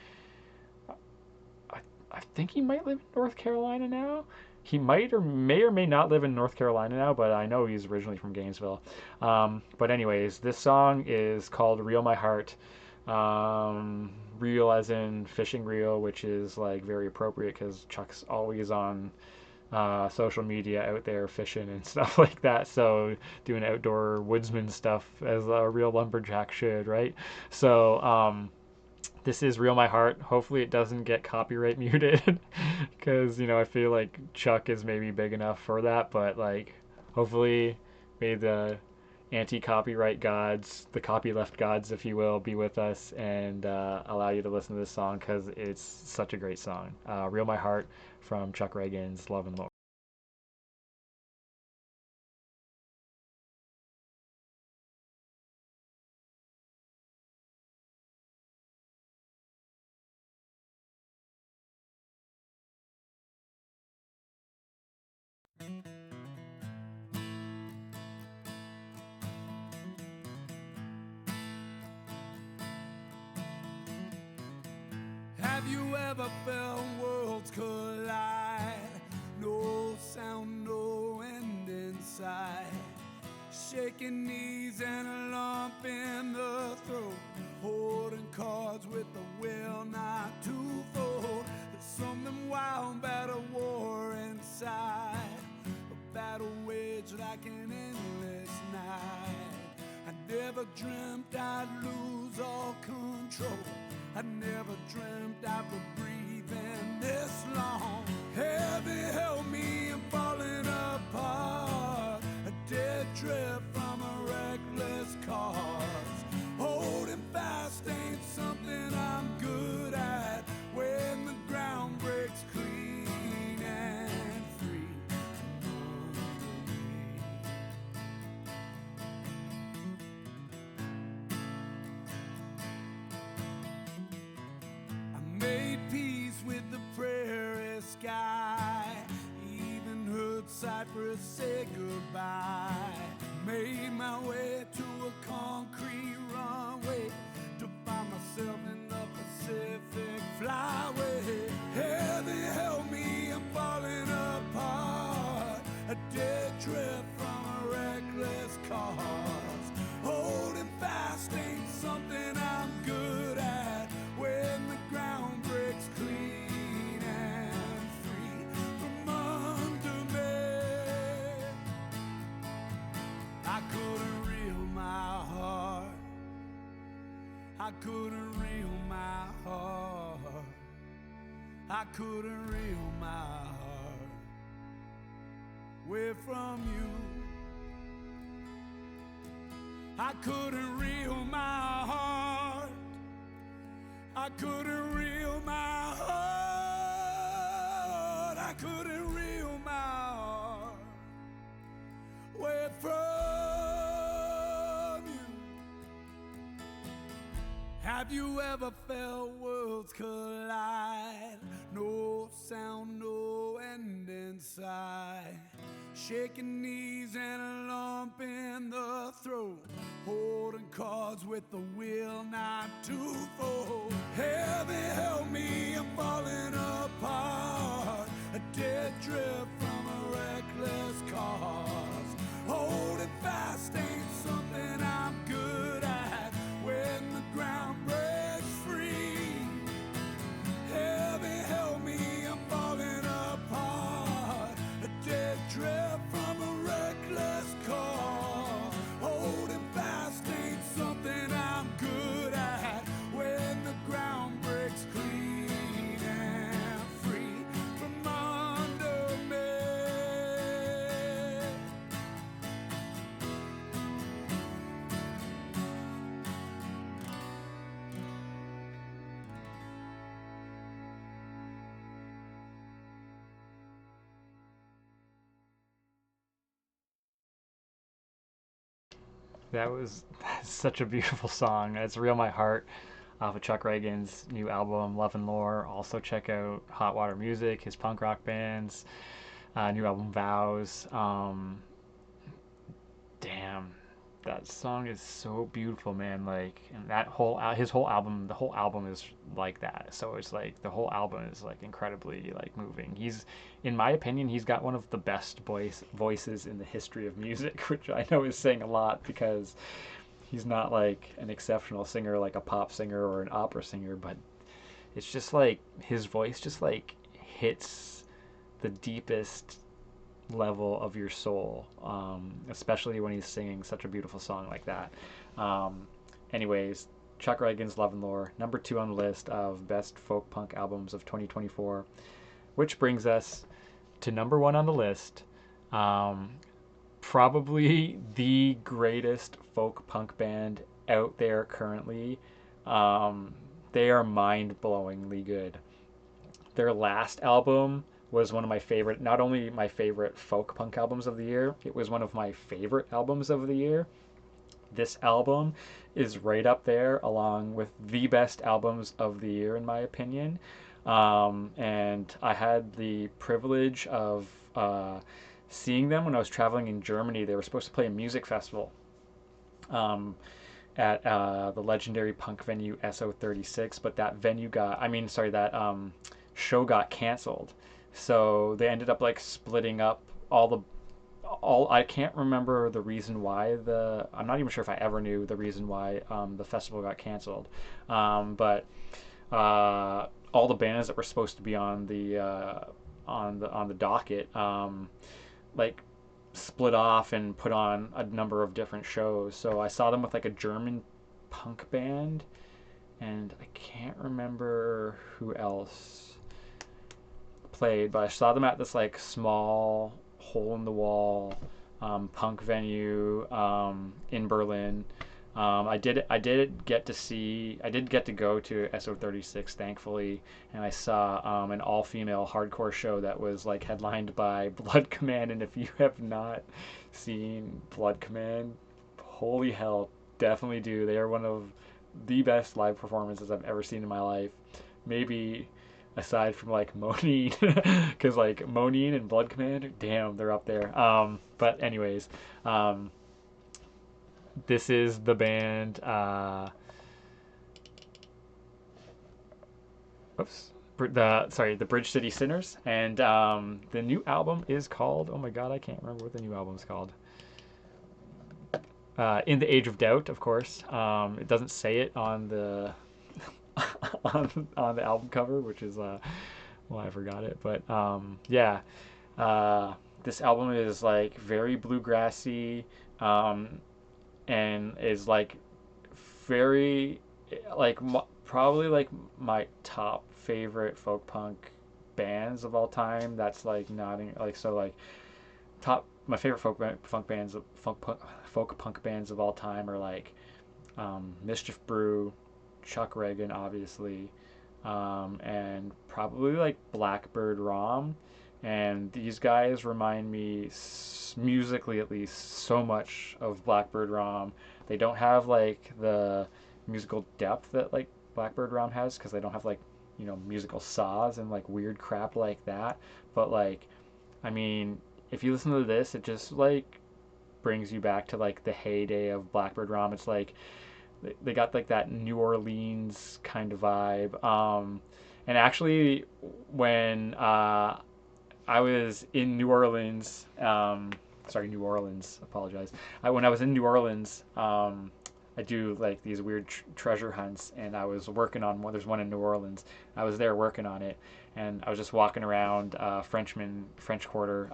I think he might live in North Carolina now. He might or may not live in North Carolina now, but I know he's originally from Gainesville. But anyways, this song is called Real My Heart. Reel as in fishing reel, which is like very appropriate because Chuck's always on social media out there fishing and stuff like that. So doing outdoor woodsman stuff as a real lumberjack should, right? So this is Real My Heart. Hopefully it doesn't get copyright muted because, I feel like Chuck is maybe big enough for that, but like hopefully may the anti-copyright gods, the copyleft gods, if you will, be with us and allow you to listen to this song because it's such a great song. Real My Heart from Chuck Reagan's Love and Lore. Have you ever felt worlds collide? No sound, no end in sight. Shaking knees and a lump in the throat. Holding cards with the will not to fold. There's something wild about a war inside. A battle waged like an endless night. I never dreamt I'd lose all control. I never dreamt I would breathe in this long. Heavy held me and falling apart. A dead drift from a reckless cause. Holding fast ain't something I'm good at. When the ground breaks clean and free under me. Made peace with the prairie sky. Even heard Cypress say goodbye. Made my way to a concrete runway to find myself in the Pacific flyway. Heavy held me, I'm falling apart. A dead drift from a reckless cause. Holding fast ain't something I'm good at. When the ground breaks clean and free from under me. I couldn't reel my heart. I couldn't reel my heart. I couldn't reel my heart away from you. I couldn't reel my heart. I couldn't reel my heart. I couldn't reel my heart away from you. Have you ever felt worlds collide? No sound, no end in sight. Shaking knees and a lump in the throat, holding cards with the will not to fold. Heavy help me, I'm falling apart, a dead drift from a reckless cause. Holding fast ain't something I'm good at when the ground breaks free. Heavy help me, I'm falling apart, a dead drift from a reckless cause. Holding fast ain't something I'm good at when the ground breaks clean and free from under me. That was such a beautiful song. It's Real My Heart off of Chuck Reagan's new album, Love and Lore. Also check out Hot Water Music, his punk rock band's new album, Vows. Damn, that song is so beautiful, man. Like, and that whole his whole album, the whole album is like that. So it's like the whole album is like incredibly like moving. He's, in my opinion, he's got one of the best voices in the history of music, which I know is saying a lot because he's not like an exceptional singer like a pop singer or an opera singer, but it's just like his voice just like hits the deepest level of your soul, especially when he's singing such a beautiful song like that. Anyways, Chuck Reagan's Love and Lore, number 2 on the list of best folk punk albums of 2024, which brings us to number 1 on the list. Probably the greatest folk punk band out there currently. They are mind-blowingly good. Their last album was one of my favorite, not only my favorite folk punk albums of the year, it was one of my favorite albums of the year. This album is right up there along with the best albums of the year, in my opinion. And I had the privilege of seeing them when I was traveling in Germany. They were supposed to play a music festival at the legendary punk venue SO36, but that show got canceled. So they ended up like splitting up I can't remember the reason why I'm not even sure if I ever knew the reason why the festival got canceled. But all the bands that were supposed to be on the docket like split off and put on a number of different shows. So I saw them with like a German punk band, and I can't remember who else played, but I saw them at this like small hole in the wall punk venue in Berlin. I did get to go to SO36, thankfully, and I saw an all-female hardcore show that was like headlined by Blood Command. And if you have not seen Blood Command, holy hell, definitely do. They are one of the best live performances I've ever seen in my life, maybe aside from like Monine, because like Monine and Blood Command, damn, they're up there. But anyways, this is the band, the Bridge City Sinners, and the new album is called, oh my god, I can't remember what the new album is called. In the Age of Doubt, of course. It doesn't say it on the on the album cover, which is well, I forgot it, but yeah, this album is like very bluegrassy, and is like very like probably like my top favorite folk punk bands of all time. That's like nodding like, so like my favorite folk punk bands of all time are like Mischief Brew, Chuck Reagan, obviously, and probably like Blackbird Rom. And these guys remind me, musically at least, so much of Blackbird Rom. They don't have like the musical depth that like Blackbird Rom has, because they don't have like, you know, musical saws and like weird crap like that. But like, I mean, if you listen to this, it just like brings you back to like the heyday of Blackbird Rum. It's like they got like that New Orleans kind of vibe. And actually, when I was in New Orleans, New Orleans, apologize. When I was in New Orleans, I do like these weird treasure hunts, and I was working on one. There's one in New Orleans. I was there working on it, and I was just walking around French Quarter,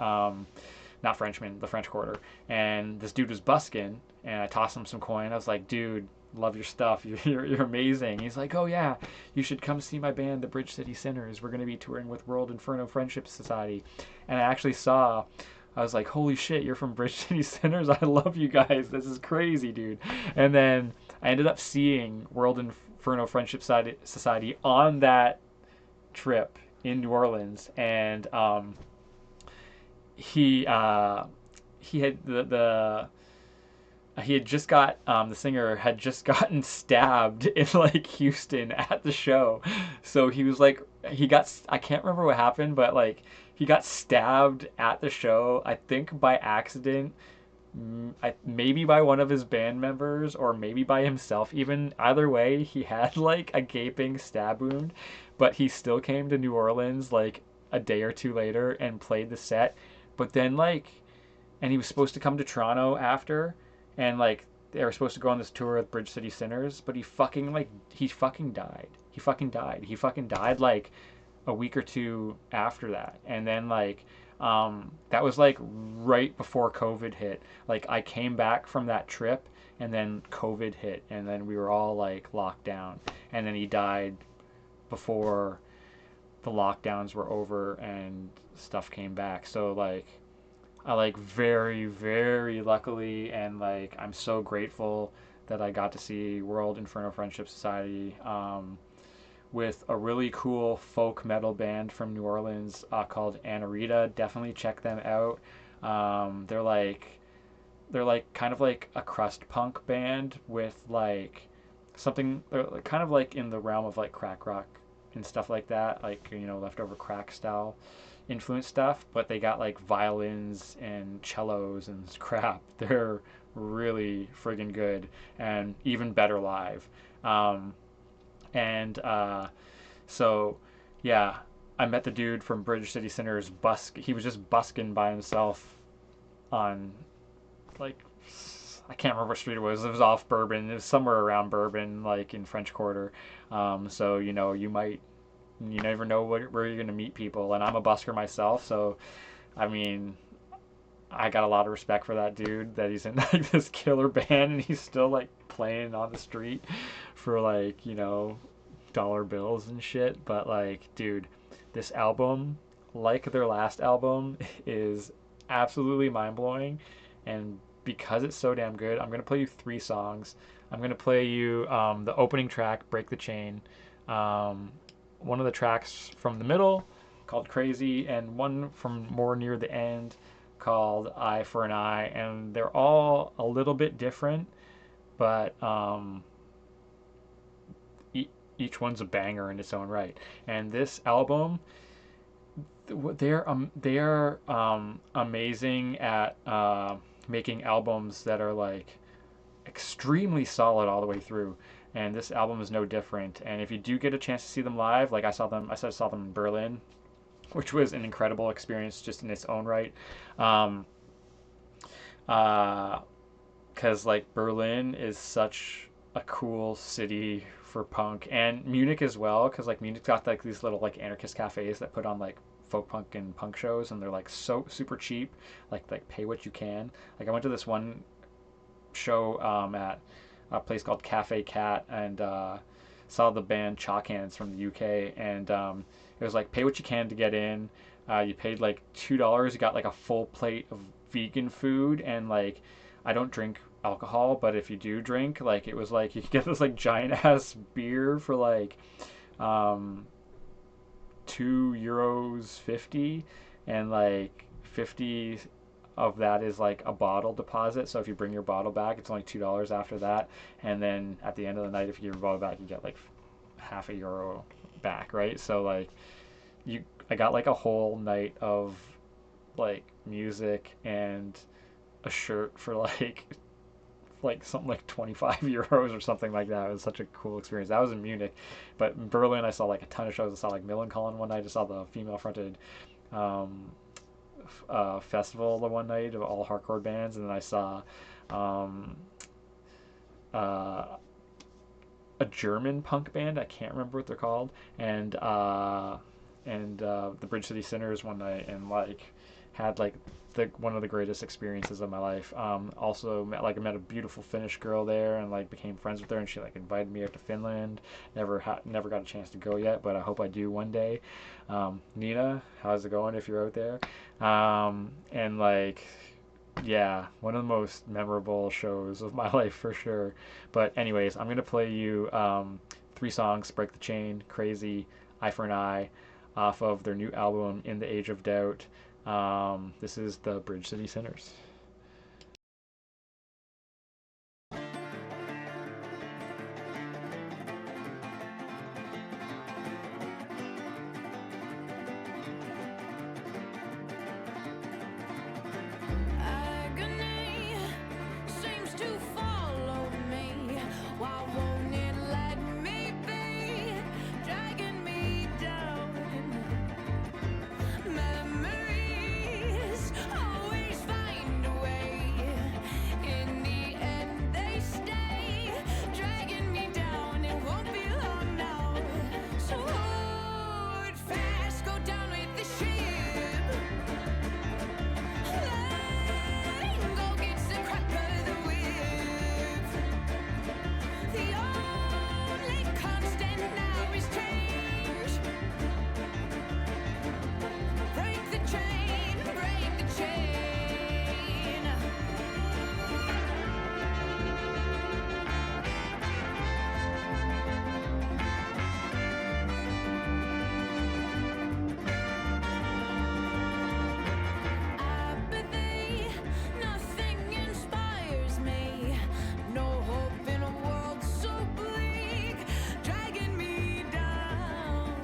not Frenchman, the French Quarter, and this dude was busking, and I tossed him some coin. I was like, dude, love your stuff. You're amazing. He's like, oh yeah, you should come see my band, the Bridge City Sinners. We're gonna be touring with World Inferno Friendship Society, and I actually saw. I was like, holy shit, you're from Bridge City Sinners? I love you guys. This is crazy, dude. And then I ended up seeing World Inferno Friendship Society on that trip in New Orleans. And he had he had just got the singer had just gotten stabbed in like Houston at the show. So he was like, I can't remember what happened, but like he got stabbed at the show, I think by accident, maybe by one of his band members or maybe by himself even. Either way, he had like a gaping stab wound, but he still came to New Orleans like a day or two later and played the set. But then and he was supposed to come to Toronto after, and like they were supposed to go on this tour with Bridge City Sinners, but he fucking died. He fucking died like a week or two after that. And then that was like right before COVID hit. Like I came back from that trip and then COVID hit, and then we were all like locked down, and then he died before the lockdowns were over and stuff came back. So I very, very luckily, and I'm so grateful that I got to see World Inferno Friendship Society with a really cool folk metal band from New Orleans called Anarita. Definitely check them out. They're kind of like a crust punk band with something. They're kind of like in the realm of like crack rock and stuff like that, leftover crack style influence stuff, but they got like violins and cellos and crap. They're really friggin' good and even better live. So yeah, I met the dude from Bridge City Sinners. He was just busking by himself on I can't remember what street it was. It was off Bourbon. It was somewhere around Bourbon, in French Quarter. So you never know where you're gonna meet people. And I'm a busker myself, so I mean, I got a lot of respect for that dude, that he's in this killer band and he's still playing on the street for dollar bills and shit. But dude, this album, their last album, is absolutely mind-blowing. And because it's so damn good, I'm gonna play you 3 songs. I'm gonna play you the opening track, Break the Chain, one of the tracks from the middle called Crazy, and one from more near the end called Eye for an Eye. And they're all a little bit different, but each one's a banger in its own right. And this album, they are amazing at making albums that are extremely solid all the way through. And this album is no different. And if you do get a chance to see them live, I saw them in Berlin, which was an incredible experience just in its own right. Because Berlin is such a cool city for punk, and Munich as well, because Munich's got these little anarchist cafes that put on folk punk and punk shows, and they're so super cheap, pay what you can. I went to this one show at a place called Cafe Cat, and saw the band Chalk Hands from the UK, and it was pay what you can to get in. You paid $2, you got a full plate of vegan food, and I don't drink alcohol, but if you do drink, it was you could get this giant ass beer for €2.50, and 50 of that is a bottle deposit. So if you bring your bottle back, it's only $2 after that, and then at the end of the night, if you give your bottle back, you get half €1 back, right? So I got a whole night of like music and a shirt for like something like 25 euros or something like that. It was such a cool experience. That was in Munich, but in Berlin I saw like a ton of shows. I saw like Millencolin one night. I saw the female fronted festival the one night of all hardcore bands, and then I saw a German punk band. I can't remember what they're called, and the Bridge City Sinners one night, and like had like one of the greatest experiences of my life. Also I met a beautiful Finnish girl there, and like became friends with her, and she like invited me out to Finland. Never got a chance to go yet, but I hope I do one day. Nina, how's it going if you're out there? And like, yeah, one of the most memorable shows of my life for sure. But anyways, I'm gonna play you 3 songs: Break the Chain, Crazy, Eye for an Eye, off of their new album In the Age of Doubt. This is the Bridge City Sinners. Agony seems to follow me. Why won't it let me be? Dragging me down. Memories always find a way. In the end, they stay. Dragging me down. It won't be long now. So hold fast, go down with the ship. Letting go gets the crack of the whip. The only constant now is change. Break the chain, break the chain. Apathy, nothing inspires me. No hope in a world so bleak, dragging me down.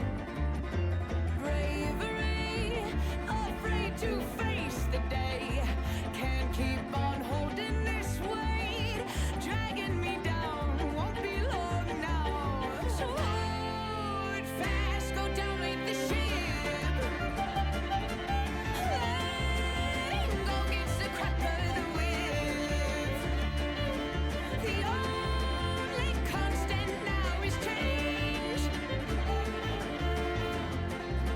Bravery, afraid to face the day. Can't keep on holding this weight, dragging me down. Won't be long now. So hold fast, go down with the ship. Letting go gets the crack of the whip. The only constant now is change.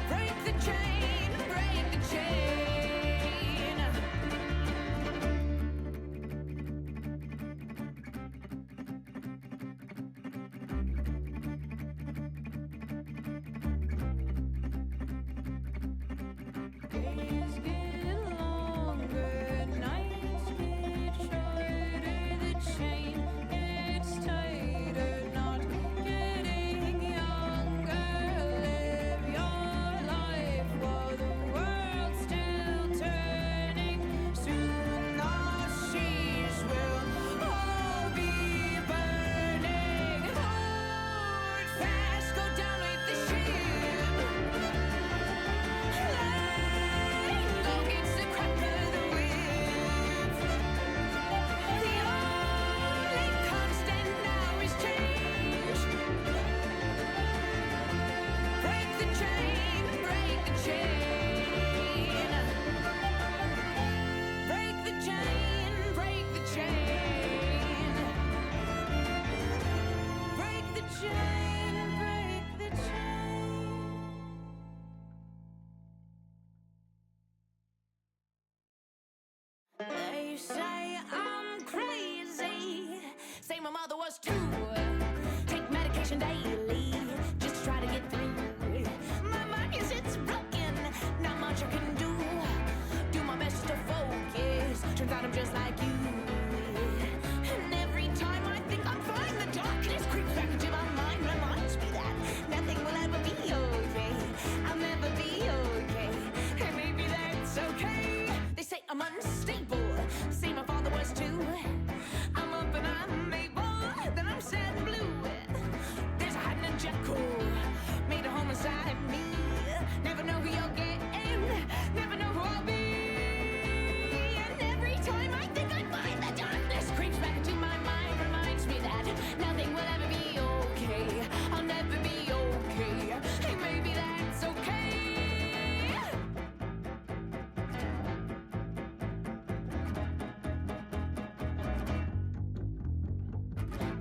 Break the chain, break the chain. Days get longer, nights get shorter, the chain gets tighter, not getting younger. Live your life while the world's still turning. Soon our seas will all be burning. Hold fast, go down with the ship. Letting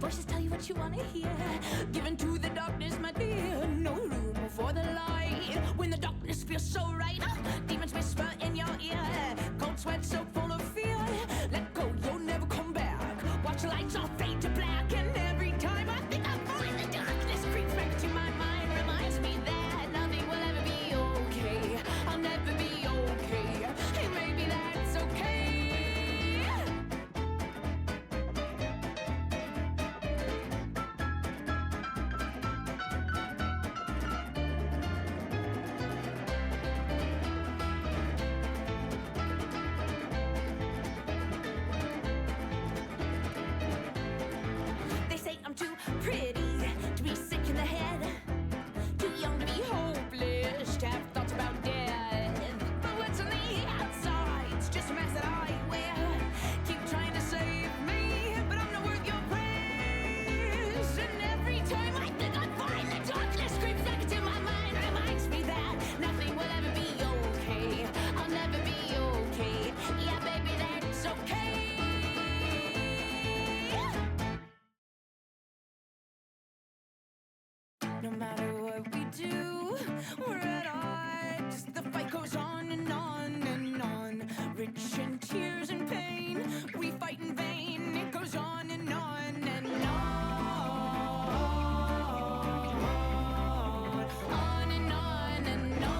Voices tell you what you wanna hear. Given to the darkness, my dear. No room for the light. When the darkness feels so right, demons whisper in your ear. Cold sweat so full of fear. Let go, you'll never come back. Watch the lights all fade to black. And every time I think I'm falling, the darkness creeps back to my mind. Reminds me that nothing will ever be okay. I'll never be okay. And maybe that's okay. They say I'm too pretty to be sick in the head, too young to be hopeless, to have thoughts about death. But what's on the outside? It's just a mask that I wear. Keep trying to save me, but I'm not worth your praise. And every time I think I'm fine, the darkness creeps back into my mind. Reminds me that nothing will ever be okay. I'll never be okay. Yeah, baby, that's okay. No matter what we do, we're at odds. The fight goes on and on and on. Rich in tears and pain, we fight in vain. It goes on and on and on. On and on and on.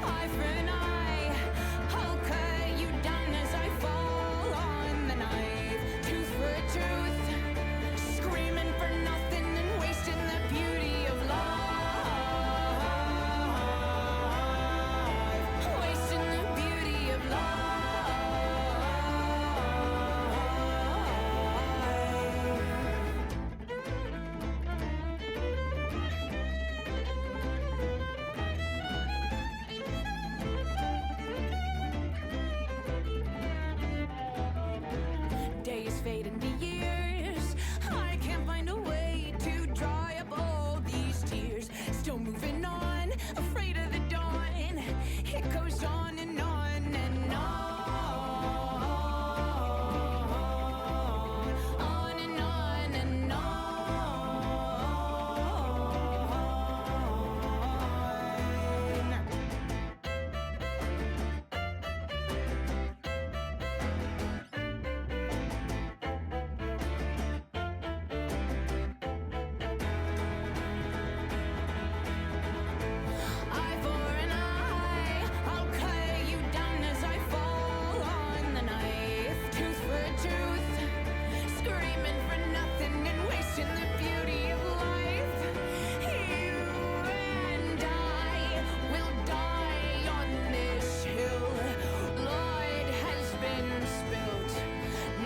Eye for an eye, I'll cut you down as I fall on the knife. Tooth for a tooth, screaming for nothing and wasting the beauty of life. Wasting the beauty of life. Days fade into years. I can't find a way to dry up all these tears. Still moving on, afraid of the dawn. It goes on and on and on. On and on and on. Eye for an eye, I'll cut you down as I fall on the knife. Tooth for a tooth, screaming for nothing and wasting the beauty of life. You and I will die on this hill. Blood has been spilt,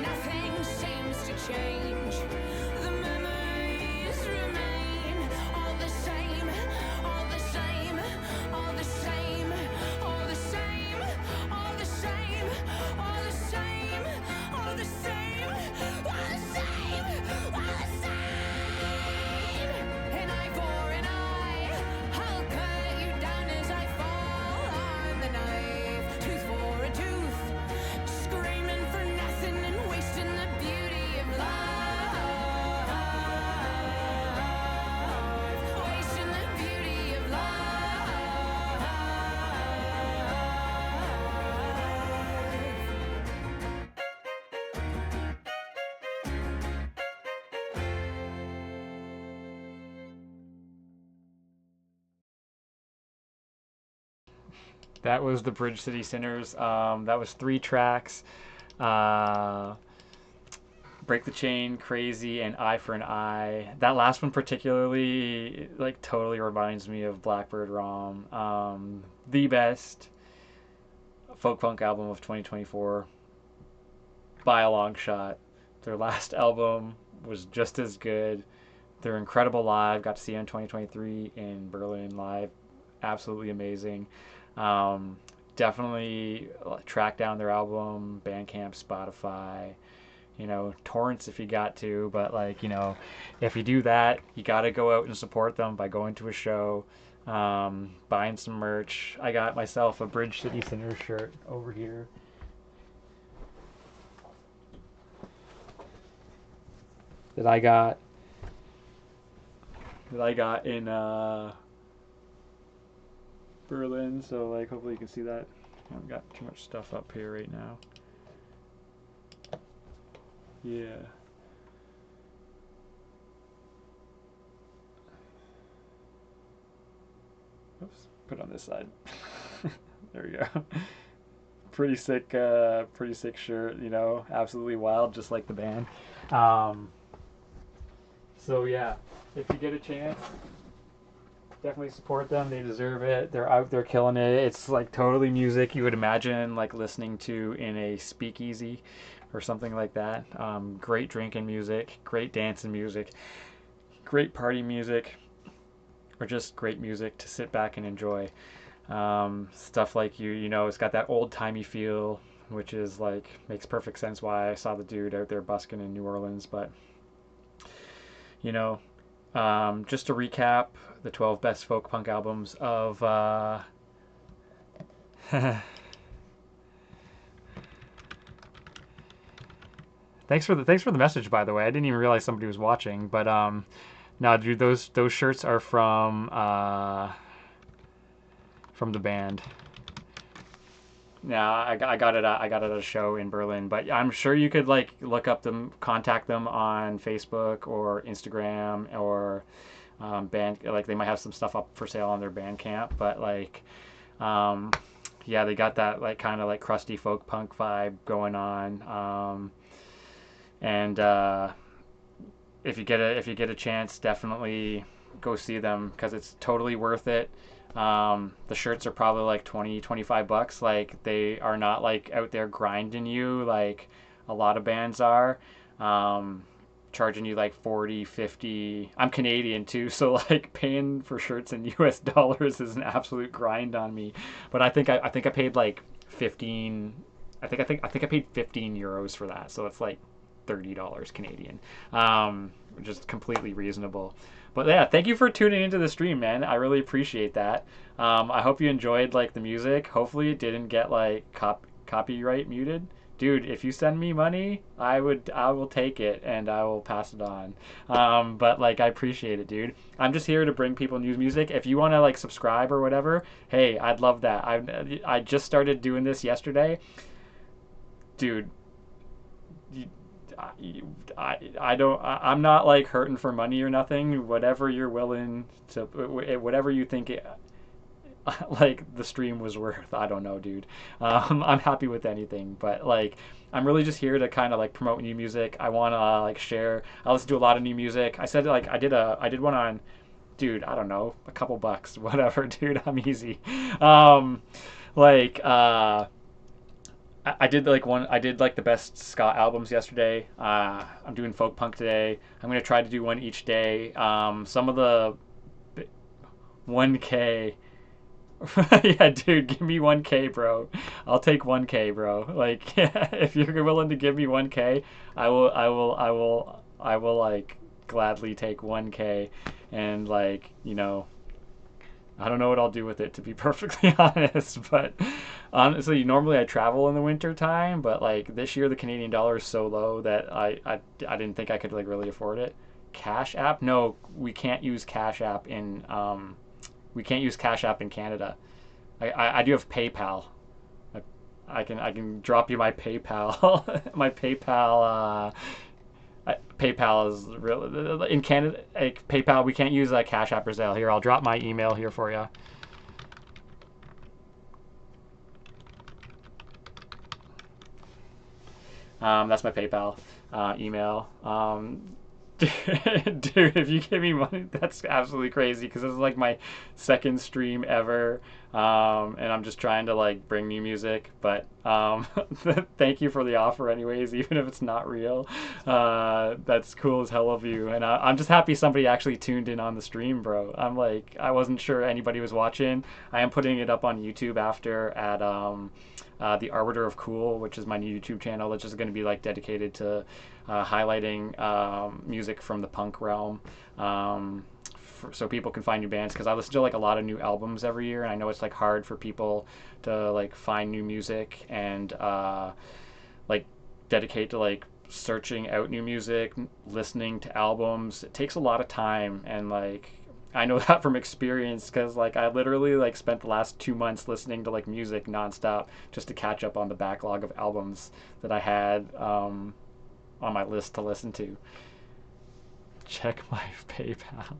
nothing seems to change. The memories remain all the same, all the same, all the same, all the same, all the same, all the same, all the same, all the same, all the same. An eye for an eye, I'll cut you down as I fall on the knife. Tooth for a tooth, screaming for nothing and wasting the beauty of life. Wasting the beauty of life. That was the Bridge City Sinners. That was 3 tracks. Break the Chain, Crazy, and Eye for an Eye. That last one particularly, like, totally reminds me of Blackbird Rom. The best folk punk album of 2024 by a long shot. Their last album was just as good. They're incredible live. Got to see them in 2023 in Berlin live. Absolutely amazing. definitely track down their album, Bandcamp, Spotify, torrents if you got to. But like, if you do that, you got to go out and support them by going to a show, buying some merch. I got myself a Bridge City Sinners shirt over here. That I got in Berlin, so like hopefully you can see that. I haven't got too much stuff up here right now. Yeah. Oops, put it on this side. There we go. Pretty sick shirt, absolutely wild, just like the band. So yeah, if you get a chance, definitely support them. They deserve it. They're out there killing it. It's like totally music you would imagine like listening to in a speakeasy or something like that. Great drinking music, great dancing music, great party music, or just great music to sit back and enjoy. Stuff like it's got that old-timey feel, which is like makes perfect sense why I saw the dude out there busking in New Orleans. But just to recap, the 12 best folk punk albums of Thanks for the message, by the way. I didn't even realize somebody was watching, but no, dude, those shirts are from the band. Yeah, I got it at a show in Berlin, but I'm sure you could like look up them, contact them on Facebook or Instagram or band. Like they might have some stuff up for sale on their Bandcamp, but like, yeah, they got that like kind of like crusty folk punk vibe going on. And if you get a chance, definitely go see them because it's totally worth it. The shirts are probably like $20-25. Like they are not like out there grinding you like a lot of bands are, charging you like $40-50. I'm Canadian too, so like paying for shirts in US dollars is an absolute grind on me. But I think I paid like 15. I think I paid 15 euros for that, so it's like $30 Canadian, which is completely reasonable. But yeah, thank you for tuning into the stream, man. I really appreciate that. I hope you enjoyed like the music. Hopefully it didn't get like copyright muted. Dude, if you send me money, I will take it and I will pass it on. But like I appreciate it, dude. I'm just here to bring people new music. If you want to like subscribe or whatever, hey, I'd love that. I just started doing this yesterday. Dude, I'm not like hurting for money or nothing. Whatever you're willing to, whatever you think like the stream was worth, I don't know, dude. I'm happy with anything, but like I'm really just here to kind of like promote new music. I want to like share. I listen to a lot of new music. I said like I did one on, dude, I don't know, a couple bucks, whatever, dude. I'm easy. I did like the best ska albums yesterday. I'm doing folk punk today. I'm gonna try to do one each day. Some of the 1K. Yeah, dude, give me 1K, bro. I'll take 1K, bro. Like, if you're willing to give me 1K, I will like gladly take 1K, and like, I don't know what I'll do with it, to be perfectly honest, but honestly, normally I travel in the winter time, but like this year the Canadian dollar is so low that I didn't think I could like really afford it. Cash App? No, we can't use Cash App in Canada. I do have PayPal. I can drop you my PayPal. My PayPal. PayPal is real in Canada. Like, PayPal, we can't use Cash App or Zelle. Here, I'll drop my email here for you. That's my PayPal email. Dude, if you give me money, that's absolutely crazy because this is like my second stream ever, and I'm just trying to like bring new music. But thank you for the offer, anyways, even if it's not real. That's cool as hell of you, and I'm just happy somebody actually tuned in on the stream, bro. I'm like, I wasn't sure anybody was watching. I am putting it up on YouTube after at The Arbiter of Cool, which is my new YouTube channel, which is going to be like dedicated to highlighting music from the punk realm, so people can find new bands, because I listen to like a lot of new albums every year, and I know it's like hard for people to like find new music and like dedicate to like searching out new music, listening to albums. It takes a lot of time, and like I know that from experience, because like I literally like spent the last 2 months listening to like music nonstop just to catch up on the backlog of albums that I had on my list to listen to. Check my PayPal.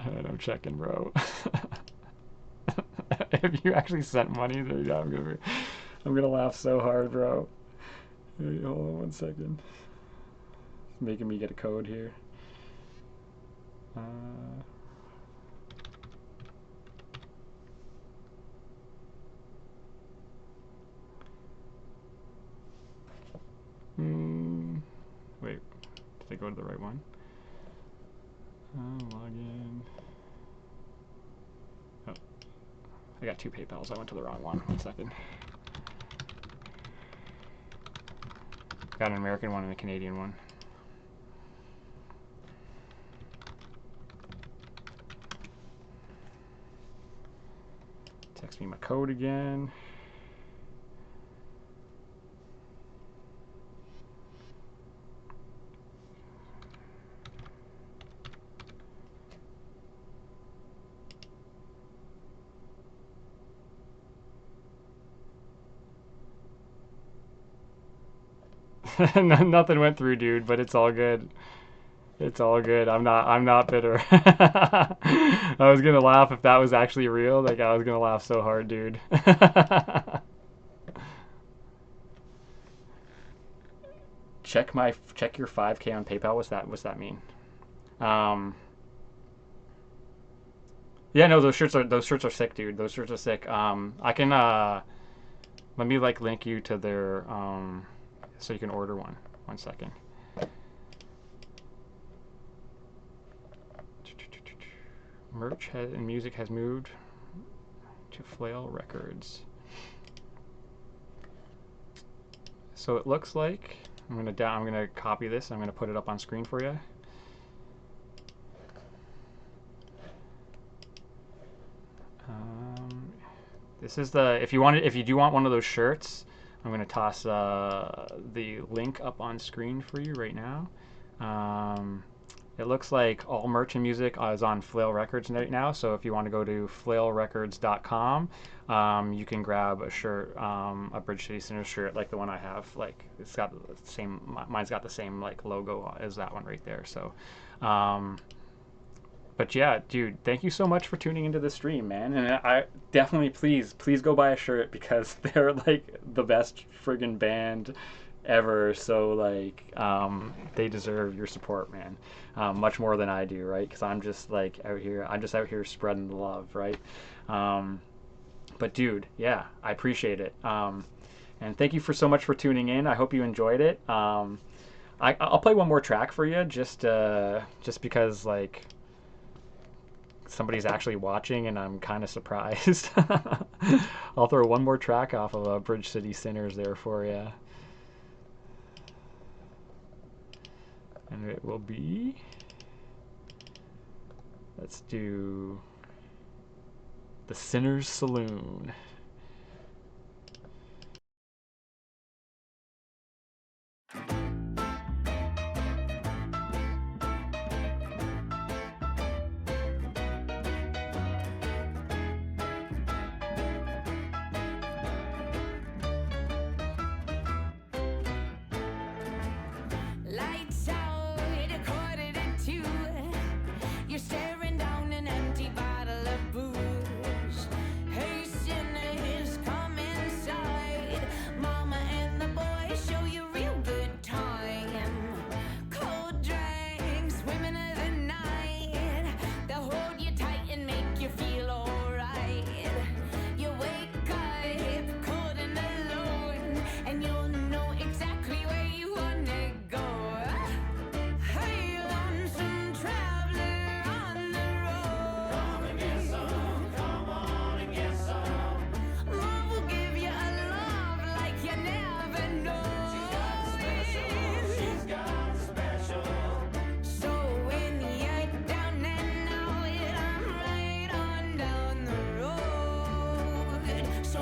I'm checking, bro. If you actually sent money, then I'm gonna laugh so hard, bro. Hey, hold on 1 second. It's making me get a code here. Wait, did I go to the right one? Login. Oh, I got 2 PayPals. I went to the wrong one. 1 second. Got an American one and a Canadian one. Text me my code again. Nothing went through, dude, but it's all good. It's all good. I'm not bitter. I was gonna laugh if that was actually real. Like, I was gonna laugh so hard, dude. Check your 5K on PayPal. What's that mean? Yeah, no, those shirts are sick, dude. Those shirts are sick. I can let me like link you to their so you can order one. 1 second. Merch and music has moved to Flail Records. So it looks like I'm gonna copy this. I'm gonna put it up on screen for you. This is the if you do want one of those shirts, I'm gonna toss the link up on screen for you right now. It looks like all merch and music is on Flail Records right now, so if you want to go to flailrecords.com, you can grab a shirt, a Bridge City Sinners shirt like the one I have. Like, it's got the same, mine's got the same like logo as that one right there. So, but yeah, dude, thank you so much for tuning into the stream, man. And I definitely, please go buy a shirt, because they're like the best friggin' band ever. So like, they deserve your support, man. Much more than I do, right? Because I'm just out here spreading the love, right? But dude, yeah, I appreciate it. And thank you so much for tuning in. I hope you enjoyed it. I'll play one more track for you, just because like somebody's actually watching and I'm kind of surprised. I'll throw one more track off of Bridge City Sinners there for you. And it will be, let's do The Sinner's Saloon. Lights out, 1:45. You're staring down an empty bottle of booze. Hey, sinner,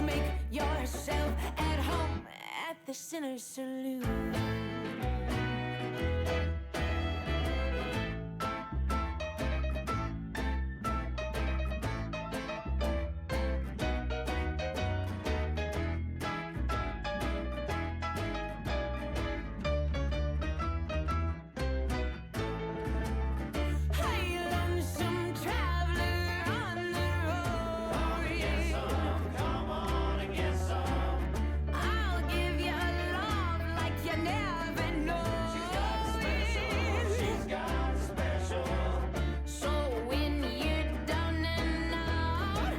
make yourself at home at the Sinner's Saloon. Hey, lonesome traveler on the road. Come on and get some. I'll give you love like you never know. She's got special. So when you're down and out,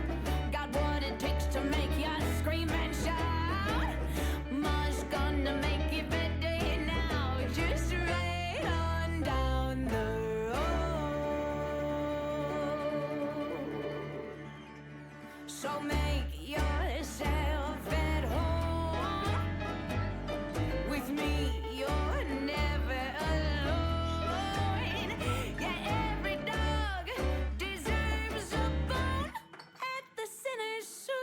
got what it takes to make you scream and shout. Ma's gonna make it better now. Just right on down the road. So make yourself at home. With me, you're never alone. Yeah, every dog deserves a bone at the Sinner's Saloon.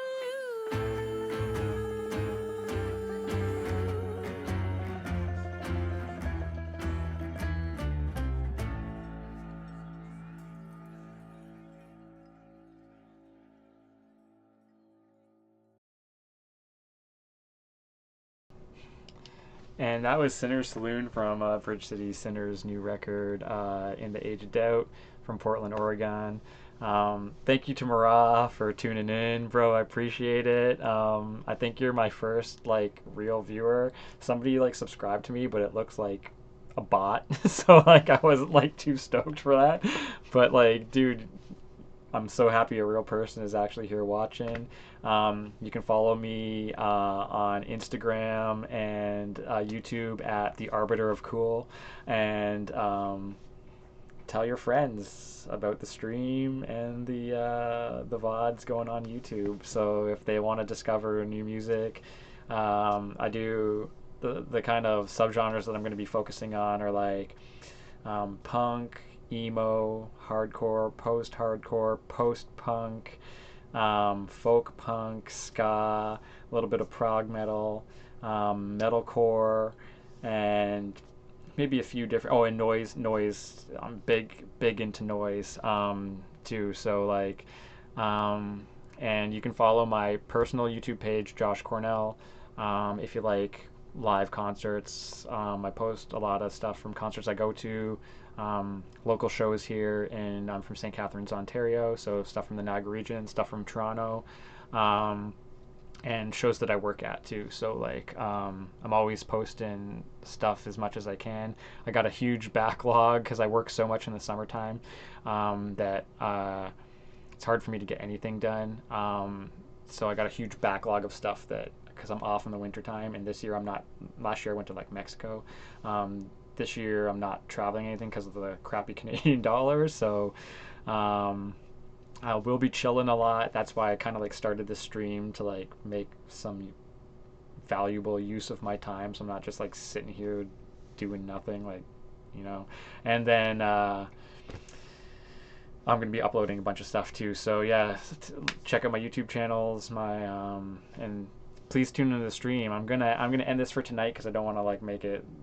And that was Sinner's Saloon from Bridge City Sinners' new record, In the Age of Doubt, from Portland, Oregon. Thank you to Marah for tuning in, bro. I appreciate it. I think you're my first like real viewer. Somebody like subscribed to me, but it looks like a bot, so like I wasn't like too stoked for that. But like, dude, I'm so happy a real person is actually here watching. You can follow me on Instagram and YouTube at The Arbiter of Cool, and tell your friends about the stream and the VODs going on YouTube. So if they want to discover new music, I do the kind of subgenres that I'm going to be focusing on are like punk, emo, hardcore, post-hardcore, post-punk, folk punk, ska, a little bit of prog metal, metalcore, and maybe a few different. Oh, and noise. I'm big into noise too. So like, and you can follow my personal YouTube page, Josh Cornell, if you like live concerts. I post a lot of stuff from concerts I go to. Local shows here, and I'm from St. Catharines, Ontario, so stuff from the Niagara region, stuff from Toronto, and shows that I work at too. So like, I'm always posting stuff as much as I can. I got a huge backlog because I work so much in the summertime that it's hard for me to get anything done. So I got a huge backlog of stuff that, because I'm off in the wintertime, and this year I'm not. Last year I went to like Mexico. This year I'm not traveling anything because of the crappy Canadian dollar, so I will be chilling a lot. That's why I kind of like started this stream to like make some valuable use of my time, so I'm not just like sitting here doing nothing, like, you know. And then I'm gonna be uploading a bunch of stuff too, so yeah, check out my YouTube channels, my and please tune into the stream. I'm gonna end this for tonight because I don't want to like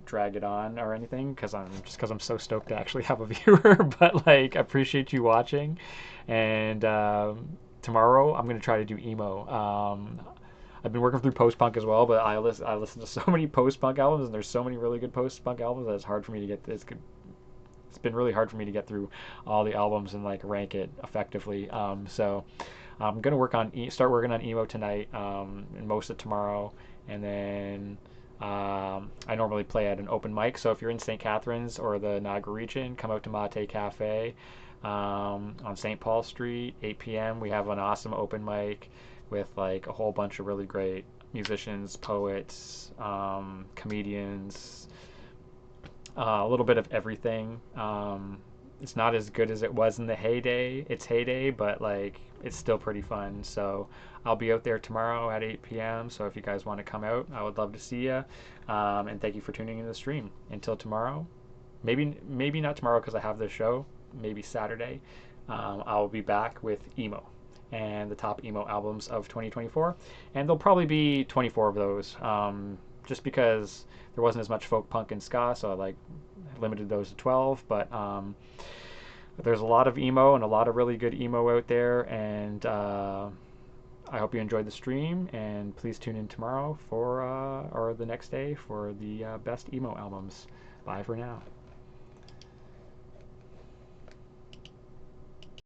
drag it on or anything, because I'm so stoked to actually have a viewer. But like, I appreciate you watching, and tomorrow I'm gonna try to do emo. I've been working through post-punk as well, but I listen to so many post-punk albums, and there's so many really good post-punk albums that it's hard for me to get this. It's been really hard for me to get through all the albums and like rank it effectively. So I'm gonna start working on emo tonight, and most of tomorrow, and then I normally play at an open mic. So if you're in St. Catharines or the Niagara region, come out to Mate Cafe on St. Paul Street, 8 p.m. We have an awesome open mic with like a whole bunch of really great musicians, poets, comedians, a little bit of everything. It's not as good as it was in its heyday, but like it's still pretty fun. So I'll be out there tomorrow at 8 p.m. So if you guys want to come out, I would love to see you. And thank you for tuning in to the stream. Until tomorrow, maybe not tomorrow because I have this show. Maybe Saturday, I'll be back with emo. and the top emo albums of 2024. And there'll probably be 24 of those, just because there wasn't as much folk punk and ska, so I limited those to 12. But there's a lot of emo and a lot of really good emo out there, and I hope you enjoyed the stream, and please tune in tomorrow for or the next day for the best emo albums. Bye for now.